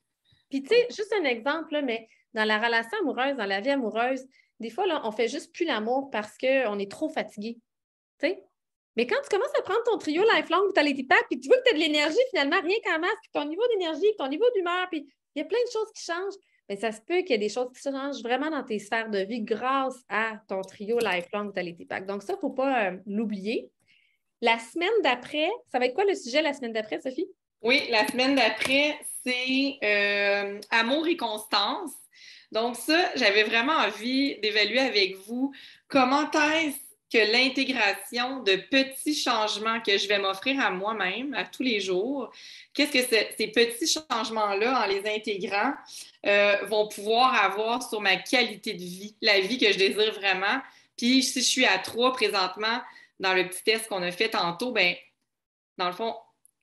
Puis tu sais, juste un exemple, là, mais dans la relation amoureuse, dans la vie amoureuse, des fois, là, on ne fait juste plus l'amour parce qu'on est trop fatigué. Tu sais? Mais quand tu commences à prendre ton trio Lifelong Vitality Pack, puis tu vois que tu as de l'énergie, finalement, rien qu'en masse, puis ton niveau d'énergie, ton niveau d'humeur, puis il y a plein de choses qui changent. Mais ça se peut qu'il y ait des choses qui changent vraiment dans tes sphères de vie grâce à ton trio Lifelong Vitality Pack. Donc, ça, il ne faut pas l'oublier. La semaine d'après, ça va être quoi le sujet la semaine d'après, Sophie? Oui, la semaine d'après, c'est Amour et constance. Donc ça, j'avais vraiment envie d'évaluer avec vous comment est-ce que l'intégration de petits changements que je vais m'offrir à moi-même à tous les jours, qu'est-ce que ces petits changements-là, en les intégrant, vont pouvoir avoir sur ma qualité de vie, la vie que je désire vraiment. Puis si je suis à 3 présentement, dans le petit test qu'on a fait tantôt, ben dans le fond,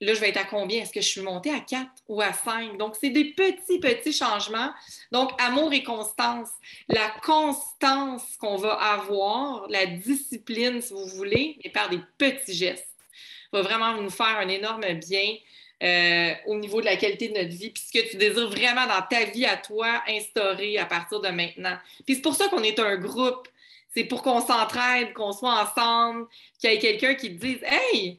là, je vais être à combien? Est-ce que je suis montée à 4 ou à 5? Donc, c'est des petits changements. Donc, amour et constance. La constance qu'on va avoir, la discipline, si vous voulez, mais par des petits gestes, va vraiment nous faire un énorme bien au niveau de la qualité de notre vie, puis ce que tu désires vraiment dans ta vie à toi, instaurer à partir de maintenant. Puis c'est pour ça qu'on est un groupe. C'est pour qu'on s'entraide, qu'on soit ensemble, qu'il y ait quelqu'un qui te dise « Hey! »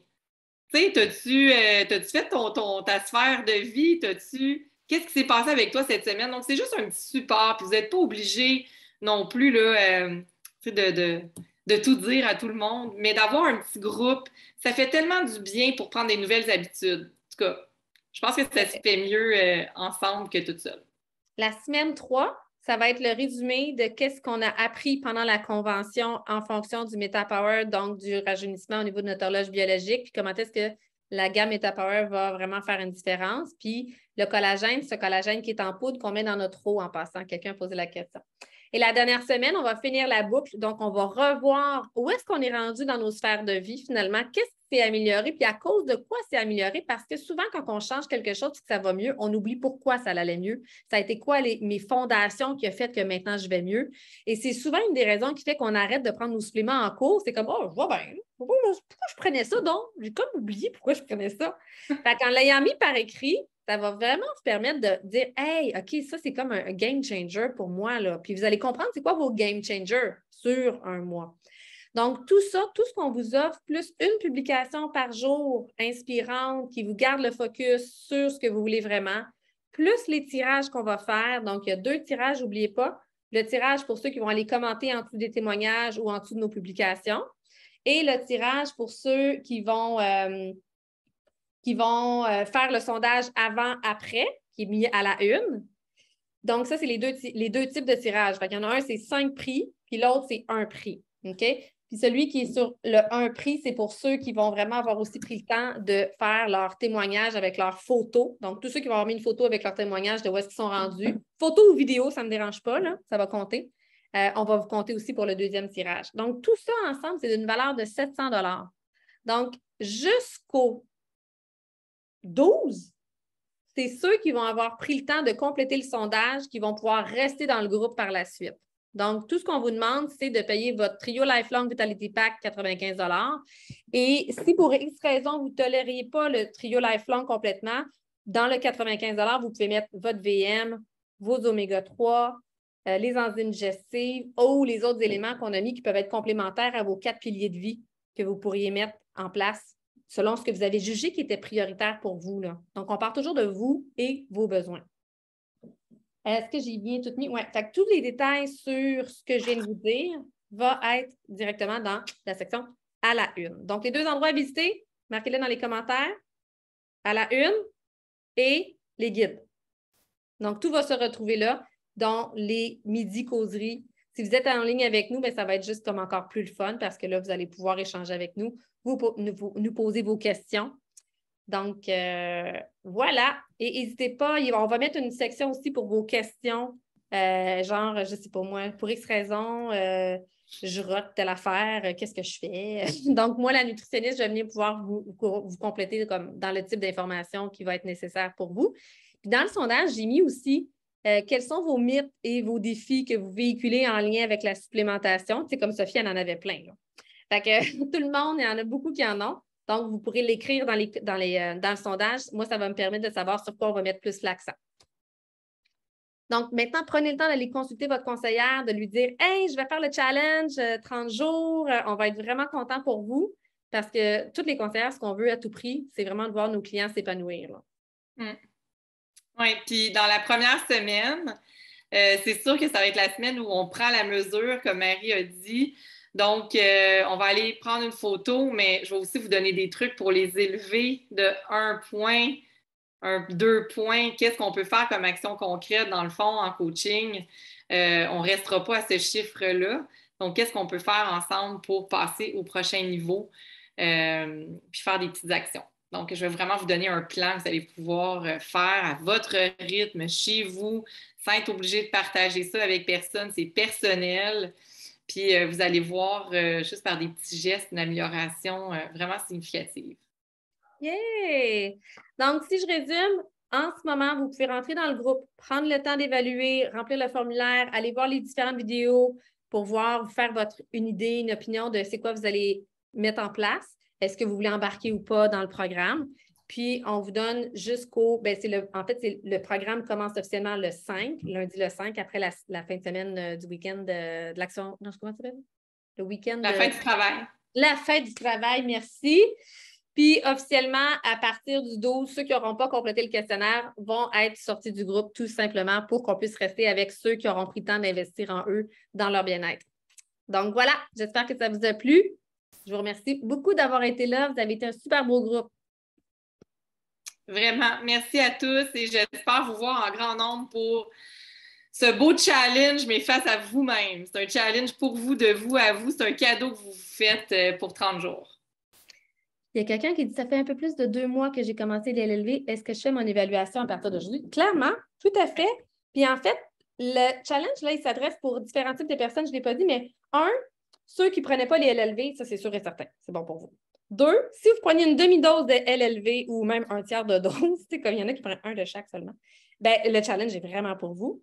Tu sais, t'as-tu fait ta sphère de vie? Qu'est-ce qui s'est passé avec toi cette semaine? Donc, c'est juste un petit support. Puis vous n'êtes pas obligé non plus là, de tout dire à tout le monde, mais d'avoir un petit groupe, ça fait tellement du bien pour prendre des nouvelles habitudes. En tout cas, je pense que ça se fait mieux ensemble que toute seule. La semaine 3, ça va être le résumé de qu'est-ce qu'on a appris pendant la convention en fonction du MetaPower, donc du rajeunissement au niveau de notre horloge biologique, puis comment est-ce que la gamme MetaPower va vraiment faire une différence. Puis le collagène, ce collagène qui est en poudre qu'on met dans notre eau en passant. Quelqu'un a posé la question. Et la dernière semaine, on va finir la boucle. Donc, on va revoir où est-ce qu'on est rendu dans nos sphères de vie finalement. Qu'est-ce qui s'est amélioré? Puis à cause de quoi c'est amélioré? Parce que souvent, quand on change quelque chose et que ça va mieux, on oublie pourquoi ça allait mieux. Ça a été quoi mes fondations qui ont fait que maintenant je vais mieux? Et c'est souvent une des raisons qui fait qu'on arrête de prendre nos suppléments en cours. C'est comme, oh, je vois bien. Pourquoi je prenais ça donc? J'ai comme oublié pourquoi je prenais ça. Fait qu'en l'ayant mis par écrit, ça va vraiment vous permettre de dire « Hey, OK, ça, c'est comme un game changer pour moi. » là. Puis vous allez comprendre c'est quoi vos game changers sur un mois. Donc, tout ça, tout ce qu'on vous offre, plus une publication par jour inspirante qui vous garde le focus sur ce que vous voulez vraiment, plus les tirages qu'on va faire. Donc, il y a 2 tirages, n'oubliez pas. Le tirage pour ceux qui vont aller commenter en dessous des témoignages ou en dessous de nos publications. Et le tirage pour ceux qui vont faire le sondage avant-après, qui est mis à la une. Donc, ça, c'est les deux types de tirages. Il y en a un, c'est 5 prix, puis l'autre, c'est 1 prix. OK? Puis celui qui est sur le 1 prix, c'est pour ceux qui vont vraiment avoir aussi pris le temps de faire leur témoignage avec leurs photos. Donc, tous ceux qui vont avoir mis une photo avec leur témoignage de où est-ce qu'ils sont rendus. Photo ou vidéo, ça ne me dérange pas, là, ça va compter. On va vous compter aussi pour le 2e tirage. Donc, tout ça ensemble, c'est d'une valeur de 700 $. Donc, jusqu'au 12, c'est ceux qui vont avoir pris le temps de compléter le sondage qui vont pouvoir rester dans le groupe par la suite. Donc, tout ce qu'on vous demande, c'est de payer votre Trio Lifelong Vitality Pack 95 $. Et si pour X raison, vous ne tolériez pas le Trio Lifelong complètement, dans le 95 $, vous pouvez mettre votre VM, vos oméga 3, les enzymes digestives ou les autres éléments qu'on a mis qui peuvent être complémentaires à vos 4 piliers de vie que vous pourriez mettre en place selon ce que vous avez jugé qui était prioritaire pour vous, là. Donc, on part toujours de vous et vos besoins. Est-ce que j'ai bien tout mis? Oui. Fait que tous les détails sur ce que je viens de vous dire vont être directement dans la section à la une. Donc, les 2 endroits à visiter, marquez-les dans les commentaires. À la une et les guides. Donc, tout va se retrouver là dans les midi causeries. Si vous êtes en ligne avec nous, bien, ça va être juste comme encore plus le fun parce que là, vous allez pouvoir échanger avec nous, nous poser vos questions. Donc, voilà. Et n'hésitez pas, on va mettre une section aussi pour vos questions. Genre, je ne sais pas moi, pour X raison, je rote telle affaire, qu'est-ce que je fais? Donc, moi, la nutritionniste, je vais venir pouvoir vous compléter comme dans le type d'information qui va être nécessaire pour vous. Puis dans le sondage, j'ai mis aussi quels sont vos mythes et vos défis que vous véhiculez en lien avec la supplémentation. Tu sais, comme Sophie, elle en avait plein, là. Fait que tout le monde, il y en a beaucoup qui en ont. Donc, vous pourrez l'écrire dans le sondage. Moi, ça va me permettre de savoir sur quoi on va mettre plus l'accent. Donc, maintenant, prenez le temps d'aller consulter votre conseillère, de lui dire « Hey, je vais faire le challenge 30 jours. On va être vraiment content pour vous. » Parce que toutes les conseillères, ce qu'on veut à tout prix, c'est vraiment de voir nos clients s'épanouir. Oui, puis dans la première semaine, c'est sûr que ça va être la semaine où on prend la mesure, comme Marie a dit. Donc, on va aller prendre une photo, mais je vais aussi vous donner des trucs pour les élever de 1 point, 2 points. Qu'est-ce qu'on peut faire comme action concrète, dans le fond, en coaching? On ne restera pas à ce chiffre-là. Donc, qu'est-ce qu'on peut faire ensemble pour passer au prochain niveau, puis faire des petites actions. Donc, je vais vraiment vous donner un plan que vous allez pouvoir faire à votre rythme, chez vous, sans être obligé de partager ça avec personne. C'est personnel. Puis, vous allez voir, juste par des petits gestes, une amélioration vraiment significative. Yeah! Donc, si je résume, en ce moment, vous pouvez rentrer dans le groupe, prendre le temps d'évaluer, remplir le formulaire, aller voir les différentes vidéos pour voir, vous faire une idée, une opinion de c'est quoi vous allez mettre en place. Est-ce que vous voulez embarquer ou pas dans le programme? Puis, on vous donne jusqu'au... le programme commence officiellement le 5, lundi le 5, après la fin de semaine du week-end de l'action... Non, comment ça s'appelle? Le week-end La fête du travail. La fête du travail, merci. Puis, officiellement, à partir du 12, ceux qui n'auront pas complété le questionnaire vont être sortis du groupe tout simplement pour qu'on puisse rester avec ceux qui auront pris le temps d'investir en eux, dans leur bien-être. Donc, voilà, j'espère que ça vous a plu. Je vous remercie beaucoup d'avoir été là. Vous avez été un super beau groupe. Vraiment, merci à tous et j'espère vous voir en grand nombre pour ce beau challenge, mais face à vous-même. C'est un challenge pour vous, de vous à vous. C'est un cadeau que vous faites pour 30 jours. Il y a quelqu'un qui dit « Ça fait un peu plus de 2 mois que j'ai commencé l'LLV. Est-ce que je fais mon évaluation à partir d'aujourd'hui? » Clairement, tout à fait. Puis en fait, le challenge, là, il s'adresse pour différents types de personnes. Je ne l'ai pas dit, mais ceux qui ne prenaient pas les LLV, ça, c'est sûr et certain. C'est bon pour vous. 2, si vous preniez une demi-dose de LLV ou même un tiers de dose, comme il y en a qui prennent un de chaque seulement, bien, le challenge est vraiment pour vous.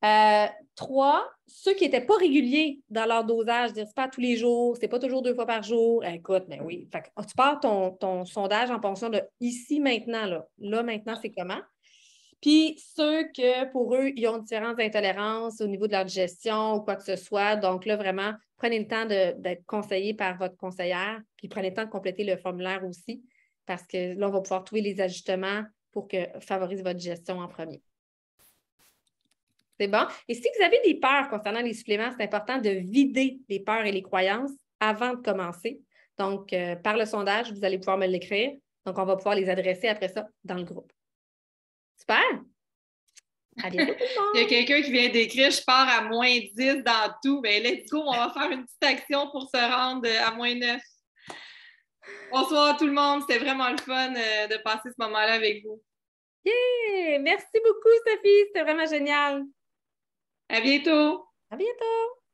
3, ceux qui n'étaient pas réguliers dans leur dosage, c'est pas tous les jours, c'est pas toujours 2 fois par jour. Écoute, ben oui. Fait que, tu pars ton sondage en fonction de ici, maintenant, là. Là, maintenant, c'est comment? Puis ceux que, pour eux, ils ont différentes intolérances au niveau de leur digestion ou quoi que ce soit. Donc là, vraiment, prenez le temps d'être conseillé par votre conseillère, puis prenez le temps de compléter le formulaire aussi, parce que là, on va pouvoir trouver les ajustements pour favoriser votre digestion en premier. C'est bon? Et si vous avez des peurs concernant les suppléments, c'est important de vider les peurs et les croyances avant de commencer. Donc, par le sondage, vous allez pouvoir me l'écrire. Donc, on va pouvoir les adresser après ça dans le groupe. Super! À bientôt tout le monde! Il y a quelqu'un qui vient d'écrire « Je pars à -10 dans tout ». Bien, let's go, on va faire une petite action pour se rendre à -9. Bonsoir tout le monde, c'était vraiment le fun de passer ce moment-là avec vous. Yeah! Merci beaucoup, Sophie, c'était vraiment génial. À bientôt! À bientôt!